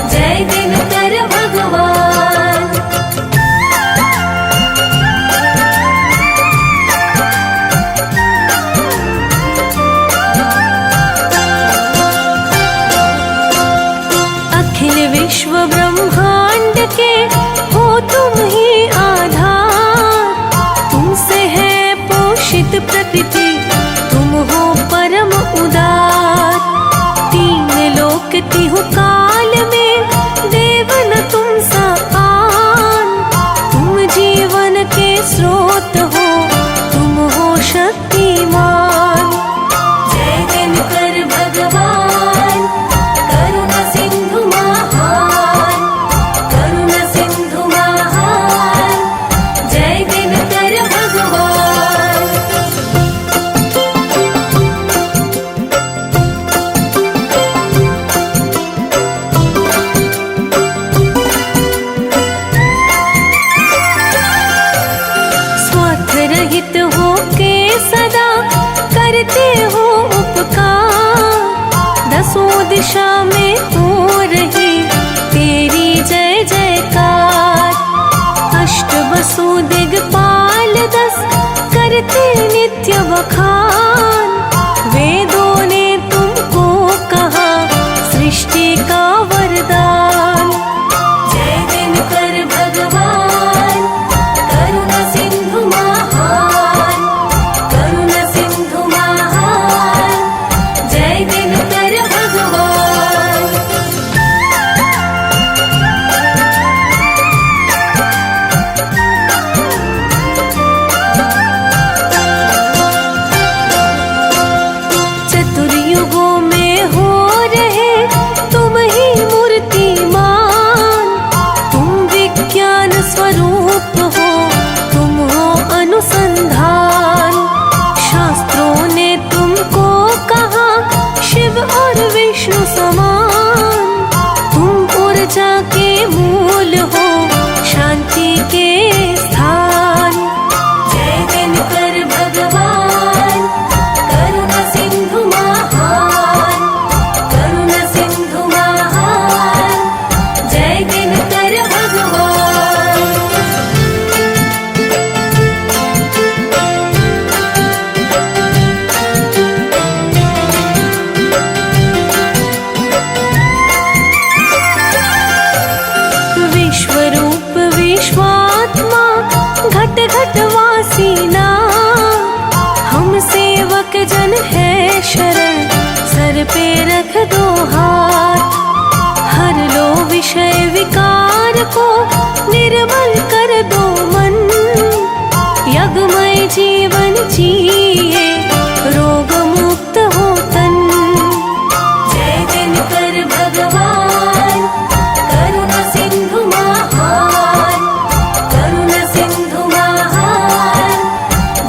Speaker 3: जय दिनकर भगवान।
Speaker 1: अखिल विश्व ब्रह्मांड के हो तुम ही आधार, तुमसे है पोषित प्रकृति, तुम हो परम उदार। तीन लोक तिहु काल में देव न तुम सा आन, तुम जीवन के स्रोत हो, तुम हो शक्तिमान।
Speaker 3: जय दिनकर भगवान करुणा सिंधु महान, करुणा सिंधु महान। जय दिनकर भगवान।
Speaker 1: स्वार्थ रहित हो के सदा करते हो उपकार, दसों दिशा में हो रही तेरी जय जयकार। अष्ट वसु दिग्पाल 10 करते नित्य बखान, वेदों ने तुमको कहा सृष्टि का वरदान।
Speaker 3: जय दिनकर भगवान करुणा सिंधु महान, करुणा सिंधु महान। जय दिनकर भगवान।
Speaker 1: चतुर्युगों में हो रहे तुम ही मूर्तिमान, तुम विज्ञान स्वरूप हो, तुम हो अनुसंधान। शास्त्रों ने तुमको कहा शिव और विष्णु समान, तुम ऊर्जा के मूल हो, शांति के स्थान।
Speaker 3: जय दिनकर भगवान करुणा सिंधु महान, करुणा सिंधु महान। जय दिनकर भगवान।
Speaker 1: विश्वरूप विश्वात्मा घट घट वासी नाम, हम सेवक जन है शरण, सर पे रख दो हाथ। हर लो विषय विकार को निर्मल कर दो मन, यज्ञमय जीवन जिए रोग मुक्त हो तन।
Speaker 3: जय दिनकर भगवान करुणा सिंधु महान, करुणा सिंधु महान,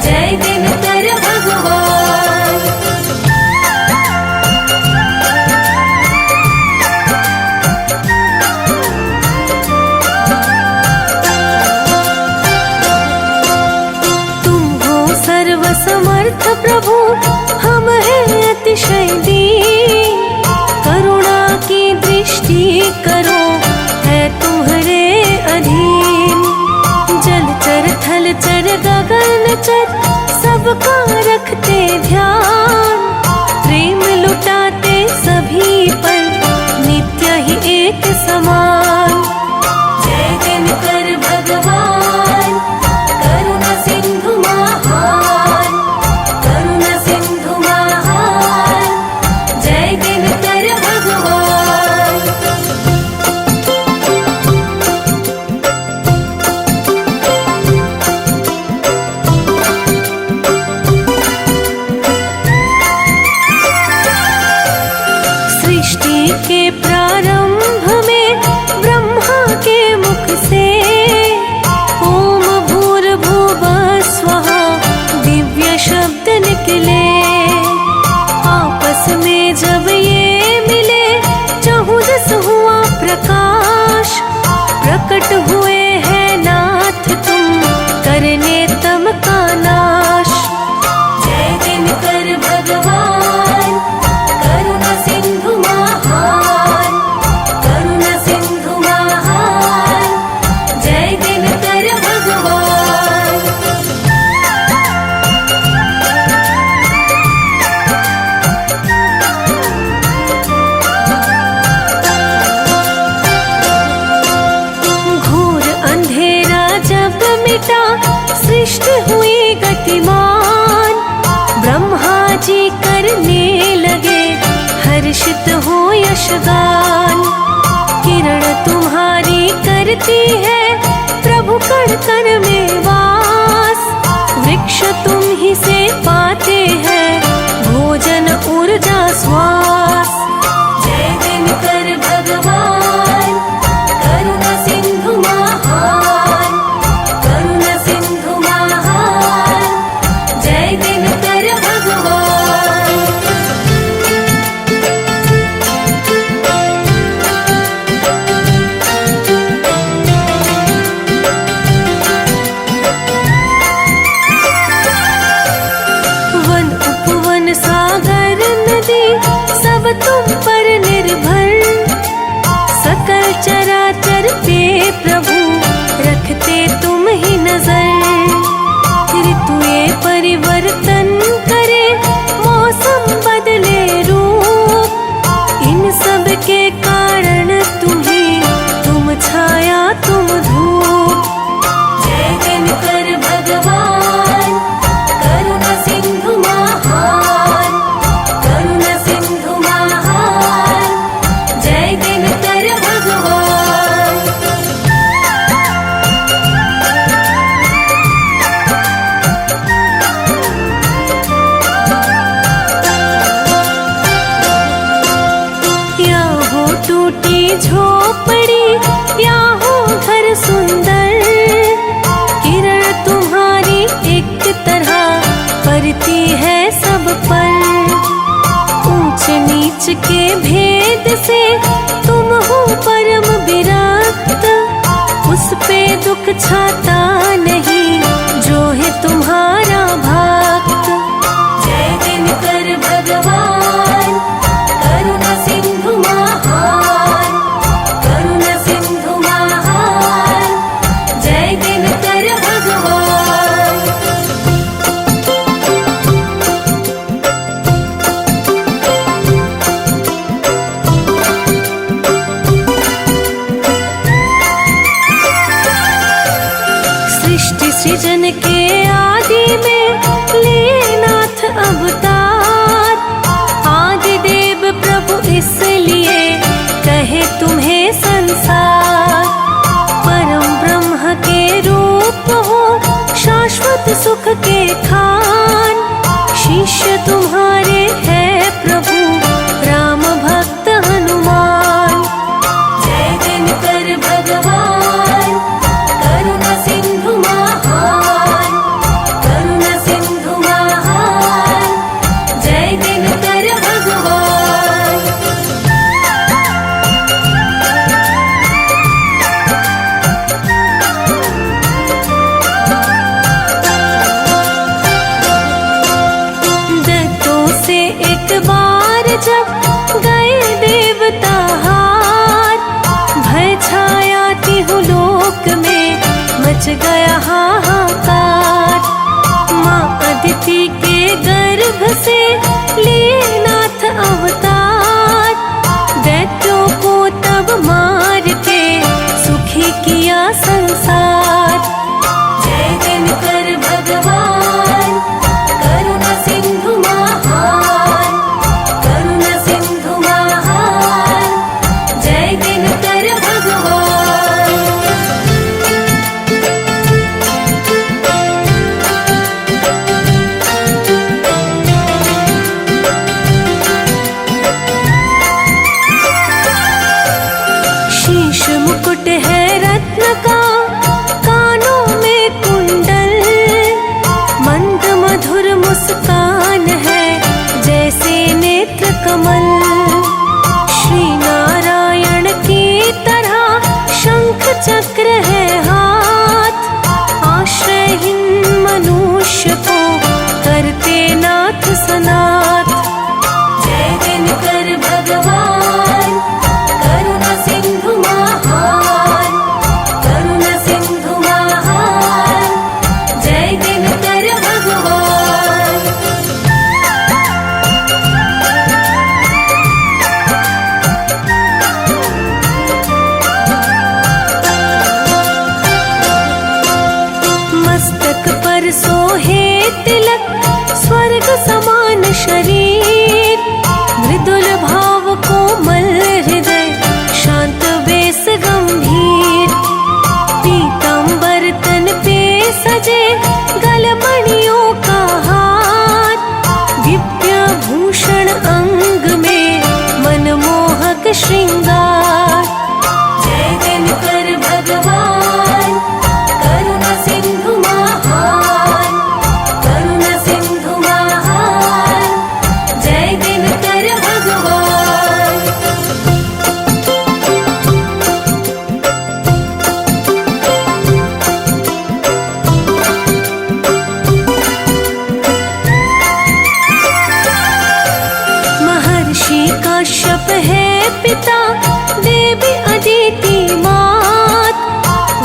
Speaker 3: जय दिनकर भगवान।
Speaker 1: तुम हो सर्वसमर्थ प्रभु, हम हैं अतिशय दीन, करुणा की दृष्टि करो है तुम्हारे अधीन। जलचर थलचर गगन चर सबका रखते ध्यान, प्रेम लुटाते सभी पर नित्य ही एक समान।
Speaker 3: जय दिनकर भगवान करुणा सिंधु महान, करुणा सिंधु महान, जय दिनकर भगवान।
Speaker 1: सृष्टि के प्रारंभ में ब्रह्मा के मुख से ओम भूर्भुवः स्वः दिव्य शब्द निकले। आपस में जब ये मिले चहुदस हुआ प्रकाश, प्रकट हुए हैं नाथ तुम करने तम का नाश।
Speaker 3: जय दिनकर भगवान करुणा सिंधु महान, करुणा सिंधु महान, जय दिनकर भगवान।
Speaker 1: घोर अंधेरा जब मिटा सृष्टि हुई गतिमान, ब्रह्मा जी करने लगे हर्षित हो यशगान। किरण तुम्हारी करती है प्रभु कण कण में वास, वृक्ष तुम ही से पाते हैं भोजन ऊर्जा श्वास।
Speaker 3: जय दिनकर भगवान करुणा सिंधु महान, करुणा सिंधु महान, जय दिनकर भगवान।
Speaker 1: वन उपवन सागर नदी सब तुम पर निर्भर, सकल चराचर पे प्रभु रखते तुम ही नजर। ऋतुए परिवर्तन करे मौसम बदले रूप, इन सब के कारण तुम छाया तुम धूप।
Speaker 3: जय दिनकर भगवान करुणा सिंधु महान, करुणा सिंधु महान, जय दिनकर भगवान।
Speaker 1: या हो टूटी झोपड़ी या हो घर सुंदर, किरण तुम्हारी एक तरह पड़ती है सब पर। ऊंच नीच के भेद से तुम हो परम विरक्त, उस पे दुख छाता नहीं जो है तुम्हारा भक्त।
Speaker 3: जय दिनकर भगवान करुणा सिंधु महान, करुणा सिंधु महान, जय दिनकर भगवान।
Speaker 1: सृष्टि सृजन के आदि में लिए नाथ अवतार, आदि देव प्रभु इसलिए कहे तुम्हें संसार। हो शाश्वत सुख के खान। शिष्य तुम्हारे हैं प्रभु राम भक्त हनुमान।
Speaker 3: जय दिनकर भगवान करुणा सिंधु महान, करुणा सिंधु महान, जय दिनकर भगवान।
Speaker 1: दत्तों से एक बार जब गए देवता हार, भय छाया तिहु लोक में मच गया हाहाकार। माँ अदिति के गर्भ से लिए नाथ अवतार, दैत्यों को तब मार के सुखी किया संसार।
Speaker 3: जय दिनकर भगवान करुणा सिंधु महान, करुणा सिंधु महान, जय दिनकर भगवान।
Speaker 1: शीश मुकुट है रत्न का, कानों में कुंडल, मंद मधुर मुस्कान है जैसे नेत्र कमल। श्री नारायण की तरह शंख चक्र है हाथ, आश्रयहीन मनुष्य को करते नाथ सनाथ।
Speaker 3: जय दिनकर भगवान करुणा सिंधु महान, करुणा सिंधु महान, जय दिनकर भगवान।
Speaker 1: मस्तक पर सोहे तिलक, स्वर्ग समान शरीर, मृदुल भाव कोमल हृदय, शांत वेश गंभीर। पीतांबर तन पे सजे गलमणियों का हार, दिव्य भूषण अंग में मनमोहक श्रृंगार।
Speaker 3: जय दिनकर भगवान करुणा सिंधु महान, करुणा सिंधु महान, जय दिनकर भगवान।
Speaker 1: महर्षि काश्यप है पिता, देवी अदिति मात,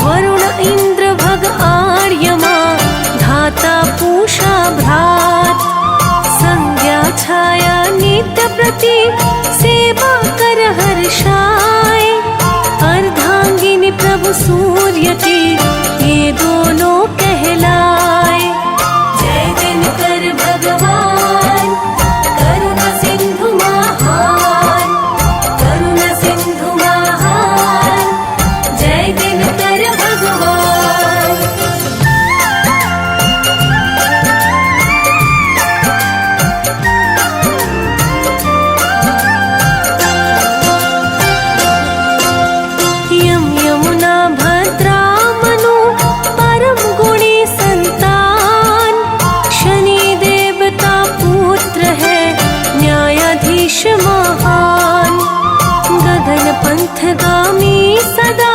Speaker 1: वरुण इंद्र भग आर्यमा, धाता पूषा भ्रात। संज्ञा छाया नित्य प्रति, सेवा कर हर्षाय, अर्धांगिनी प्रभु सूर्य की ये दोनों कहलाए।
Speaker 3: जय दिनकर भगवान करुणा सिंधु महान, करुणा सिंधु महान, जय दिनकर भगवान।
Speaker 1: यम यमुना भद्रा मनु परम गुणी संतान, शनि देवता पुत्र है न्यायाधीश महान। गगन पंथगामी सदा,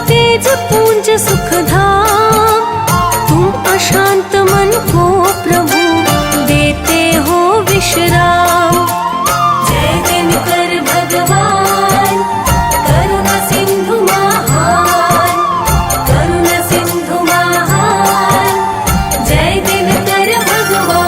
Speaker 1: तेज पुंज सुख धाम, तुम अशांत मन को प्रभु देते हो विश्राम।
Speaker 3: जय दिनकर भगवान करुणा सिंधु महान, करुणा सिंधु महान, जय दिनकर भगवान।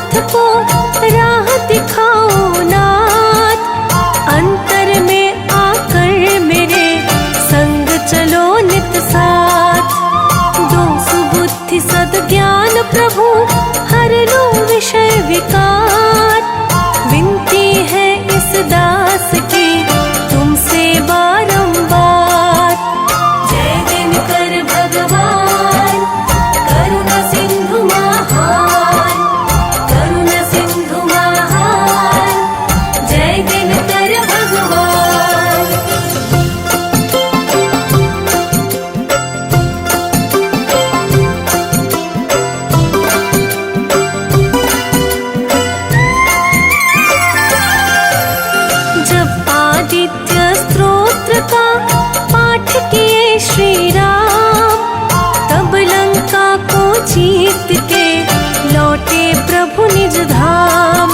Speaker 1: पथ को राह दिखाओ नाथ, अंतर में आकर मेरे संग चलो नित साथ। दो सुबुद्धि सद्ज्ञान प्रभु हर लो विषय विकार, विनती है इस दास की तुमसे बारंबार।
Speaker 3: जय दिनकर भगवान करुणा सिंधु महान, करुणा सिंधु महान, जय दिनकर भगवान।
Speaker 1: जब आदित्य स्तोत्र का पाठ किए श्री राम, तब लंका को जीत के लौटे प्रभु निज धाम।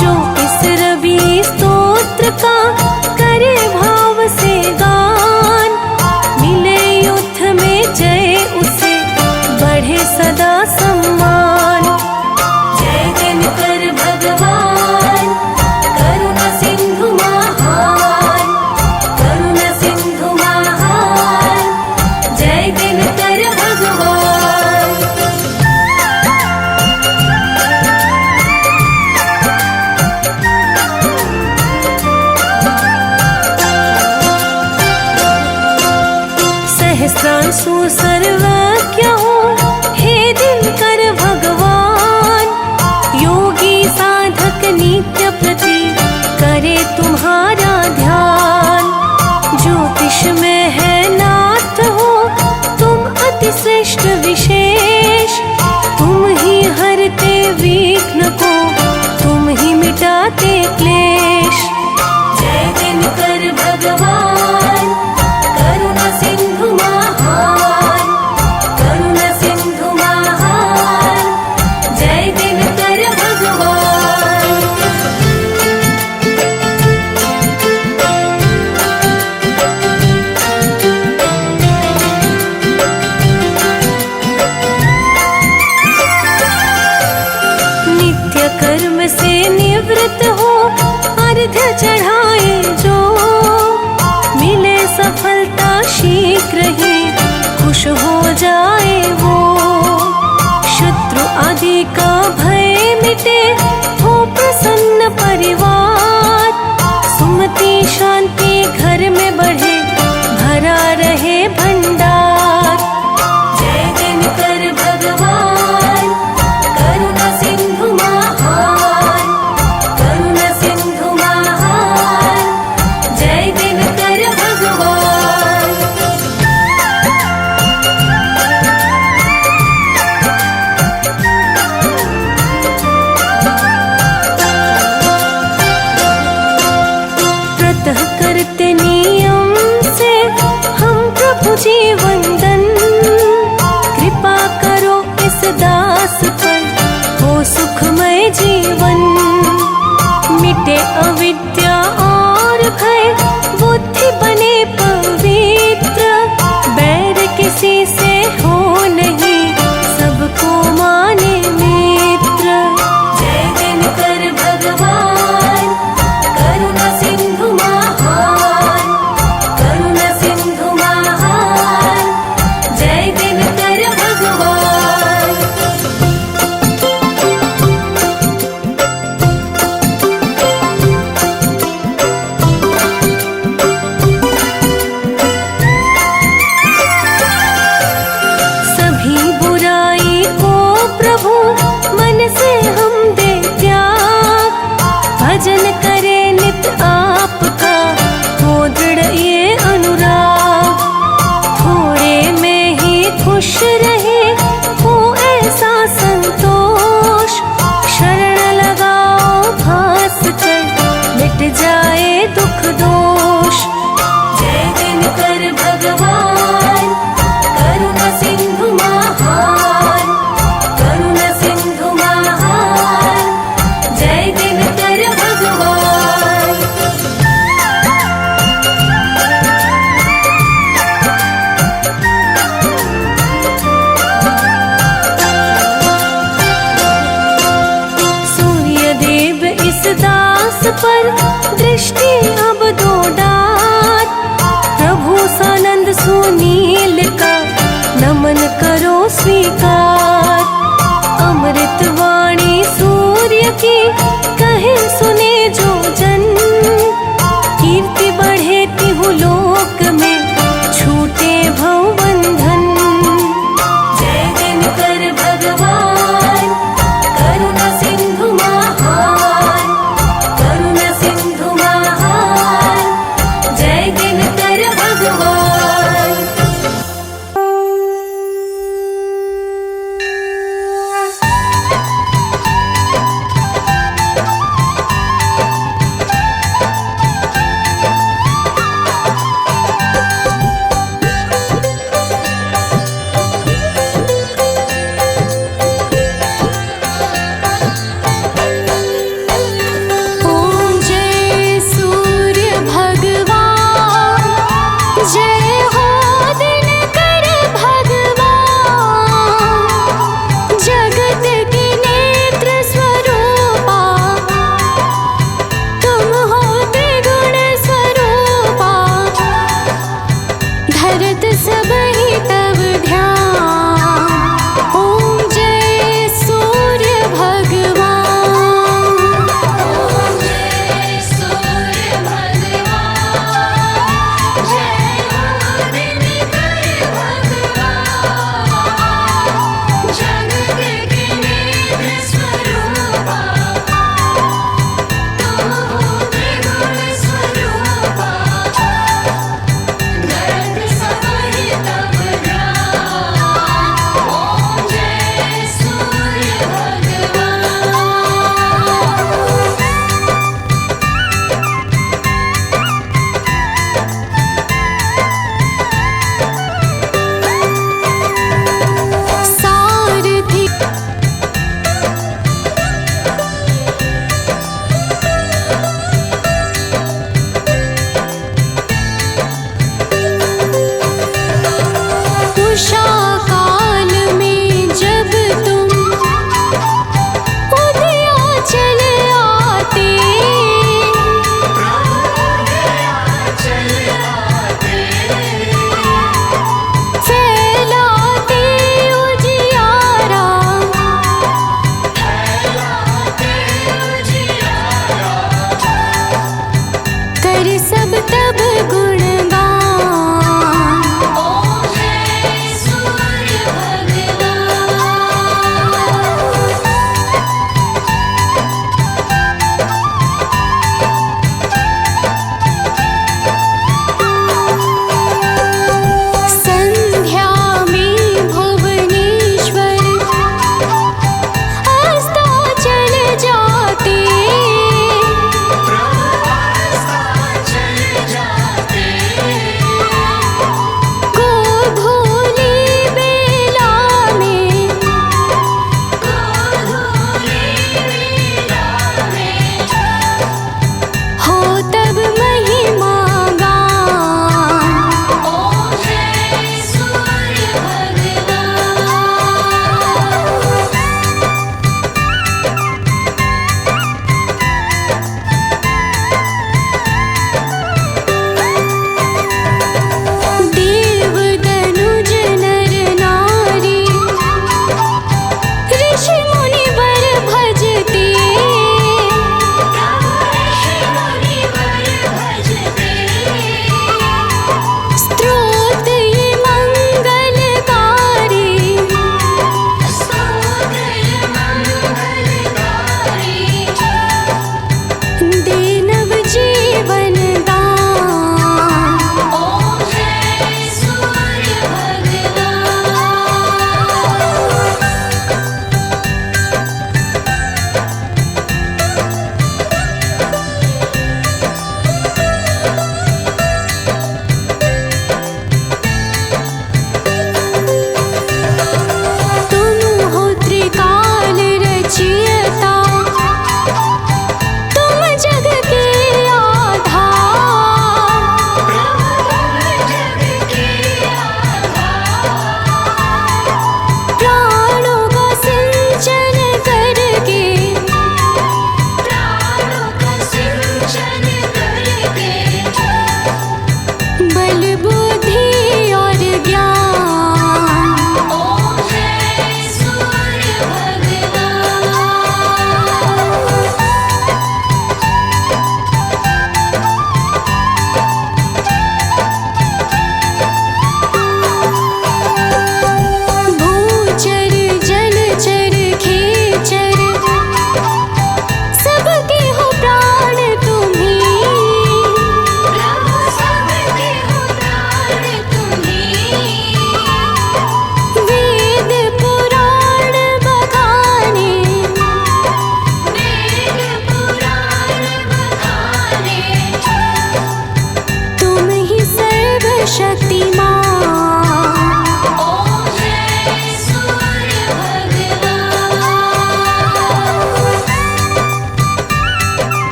Speaker 1: जो इस रवि स्तोत्र का करे भाव से गान, मिले युद्ध में जय उसे बढ़े सदा सम्मान।
Speaker 3: जय दिनकर भगवान करुणा सिंधु महान, करुणा सिंधु महान, जय दिनकर भगवान।
Speaker 1: सहस्रांशु सर्वज्ञ हो हे दिनकर भगवान, योगी साधक नित्य प्रति करे तुम्हारा ध्यान। ज्योतिष में है नाथ हो तुम अति श्रेष्ठ विशेष, तुम ही हरते विघ्न को, तुम ही मिटाते क्लेश।
Speaker 3: जय दिनकर भगवान करुणा सिंधु महान, करुणा सिंधु महान, जय दिनकर भगवान।
Speaker 1: नित्य कर्म से निवृत्त हो अर्घ्य चढ़ाए जो, मिले सफलता शीघ्र ही खुश हो जाए वो। शत्रु आदि का भय मिटे हो प्रसन्न परिवार, सुमति शांति घर में बढ़े भरा रहे भंडार।
Speaker 3: जय दिनकर भगवान करुणा सिंधु महान, करुणा सिंधु महान, जय दिनकर भगवान।
Speaker 1: प्रतः करते नियम से हम प्रभु जी वंदन, कृपा करो इस दास पर हो सुखमय जीवन। मिटे अविद्या और भय बुद्धि बने पवित्र, बैर किसी से हो नहीं सबको माने मित्र।
Speaker 3: जय दिनकर भगवान करुणा सिंधु महान, करुणा सिंधु महान,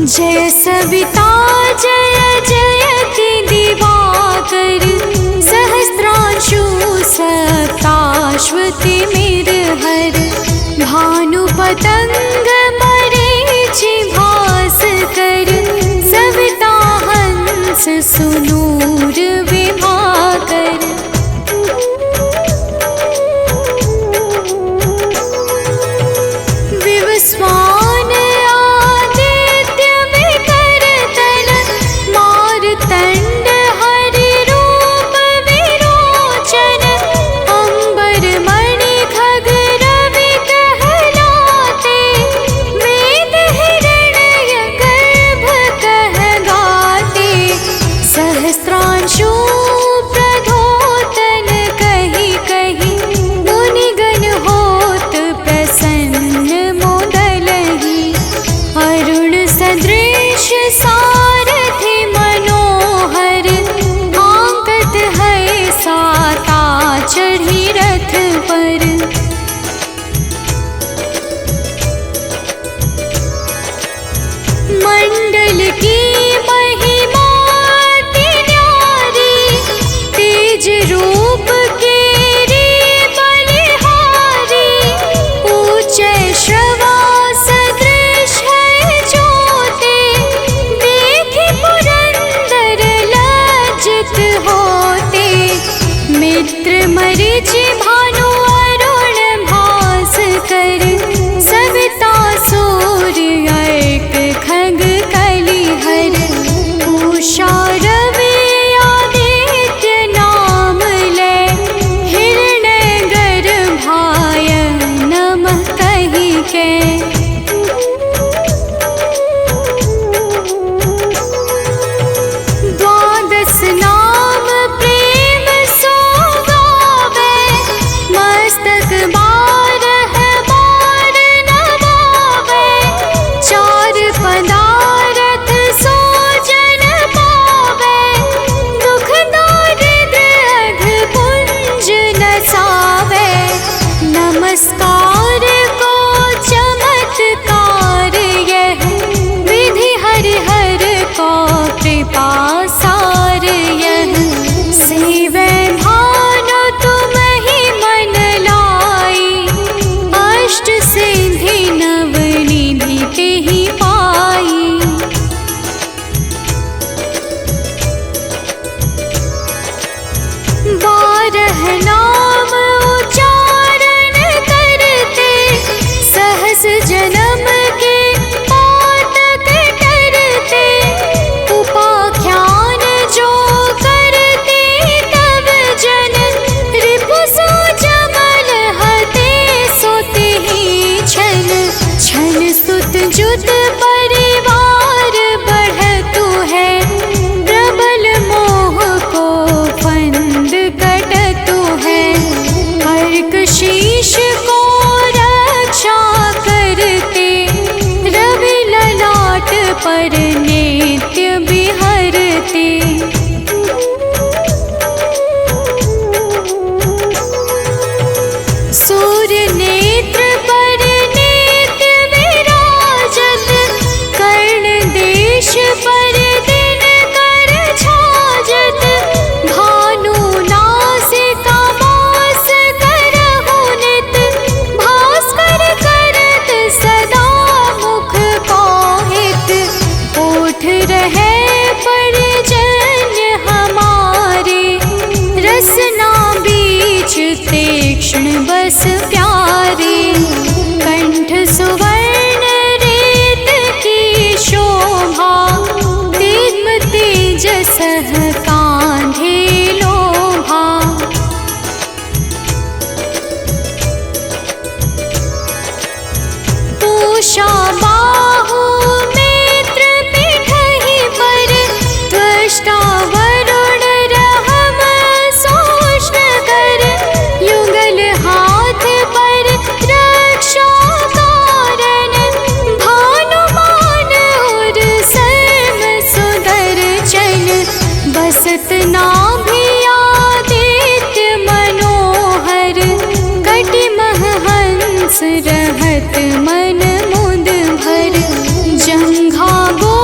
Speaker 2: जय सविता जय जयति दिवाकर सहस्रांशु सप्ताश्वति मेरहर भानु पतंग मरीचि भास्कर सविता हंस सुनूर विभाकर। विवस्वान आदित्य विकर्तन मारतंड हरि रूप विरोचन अंबर मणि खग रवि कहलाते वेद हिरण्य गर्भ कह गाते सहस्त्रांशु प्रधोतन कही कही मुनिगण होत प्रसन्न मोदलहि अरुण सदृश सारथि मनोहर आंकत है साता चढ़ी रथ पर। मंडल की महिमा अति न्यारी तेज रूप के रे बलिहारी ऊंचे श्रवा सदृश है ज्योति देखि पुरंदर लज्जित होते मित्र मरीचि भानु अरुण भास्कर सविता सूर्य अर्क खग कलिहर उषा रवि आदित्य नाम ले हिरण्य गर्भाय नमः कहि के। द्वादश नाम प्रेम सो गावे मस्तक बारह बार नवावे चार पदारथ सो जन पावे दुख दारिद्र अघ पुंज नसावे नमस्कार को चमत्कार यह विधि हरिहर को कृपा सार यह सेवे भानु तुम ही मन लाई अष्ट सिद्धि नव निधि तेहि पाई। बारह नाम उच्चारण करते सहस जन्म के पातक टरते उपाख्यान जो करते तब जन रिपु सो जमल हते सोते ही छन छन सुत जुत परिवार बढ़तु है प्रबल मोह को फंद कटतु है अर्क शीश को रक्षा करते रवि ललाट पर नित्य बिहरते। सूर्य नेत्र पर नित्य विराजत कर्ण देश पर दिन कर छाजत भानु नासिका मास करहु नित भास्कर करत सदा मुख पाहित ओठ रहे परजन्य हमारे रसना बीच तीक्ष्ण बस प्यारे कंठ सुवर्ण रेत की शोभा दिग्म तेजस कांधे लोभा। पूषा बाहु नेत्र पिठहि पर त्वष्टा वरुण रहम सोष्ण कर युगल हाथ पर रक्षा कारण भानुमान और सर्व सुदर्शन बसत नाभि आदित्य मनोहर कटि मह हंस रहत मन मुद भर जंघा गो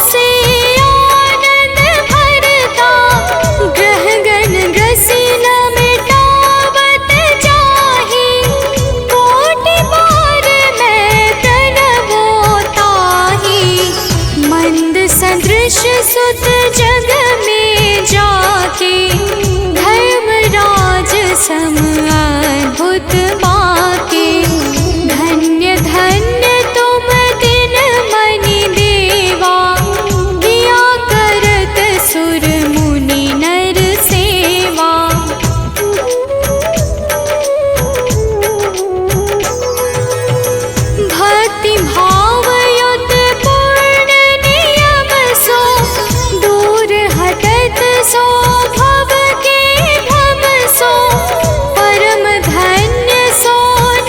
Speaker 2: से आनंद भरता, ग्रहगण ग्रसी न मिटावत जाहि, कोटि बार मैं प्रणवो ताहि। मंद सदृश सुत जग में जाके, धर्मराज सम अद्भुत बाके। धन्य धन्य तुम दिन मनि देवा, किया करत सुर मुनि नर सेवा। भक्ति भाव युत पूर्ण नियम सो, दूर हटत सो भव के भव सो। परम धन्य सो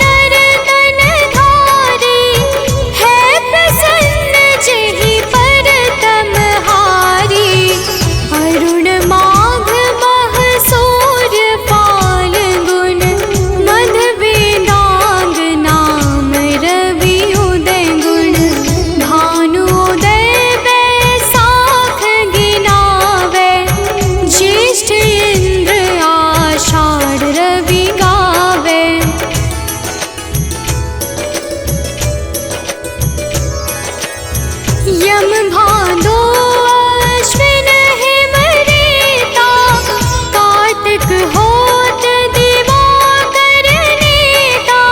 Speaker 2: नर तन धारी, है प्रसन्न जेहि परतम हारी। अरुण माघ मह सूर्य फाल्गुन, मध वेदांग नाम रवि उदय गुण। भानुदय बैसाख गिनावै, ज्येष्ठ इंद्र आषाढ़ रवि गावै। यम भादो अश्विन हिम रेता, कार्तिक होत दिवाकर नेता।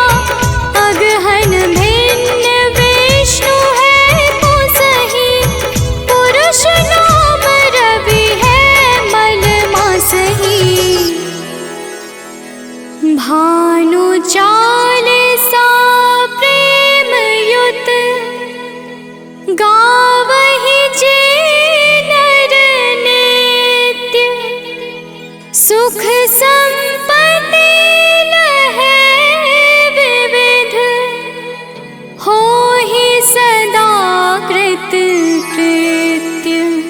Speaker 2: अगहन भिन्न विष्णु है पुसहि, पुरुष नाम रवि है मल मासहि। भानु चालीसा प्रेम युत, गावहि जे नर नित्य। सुख सा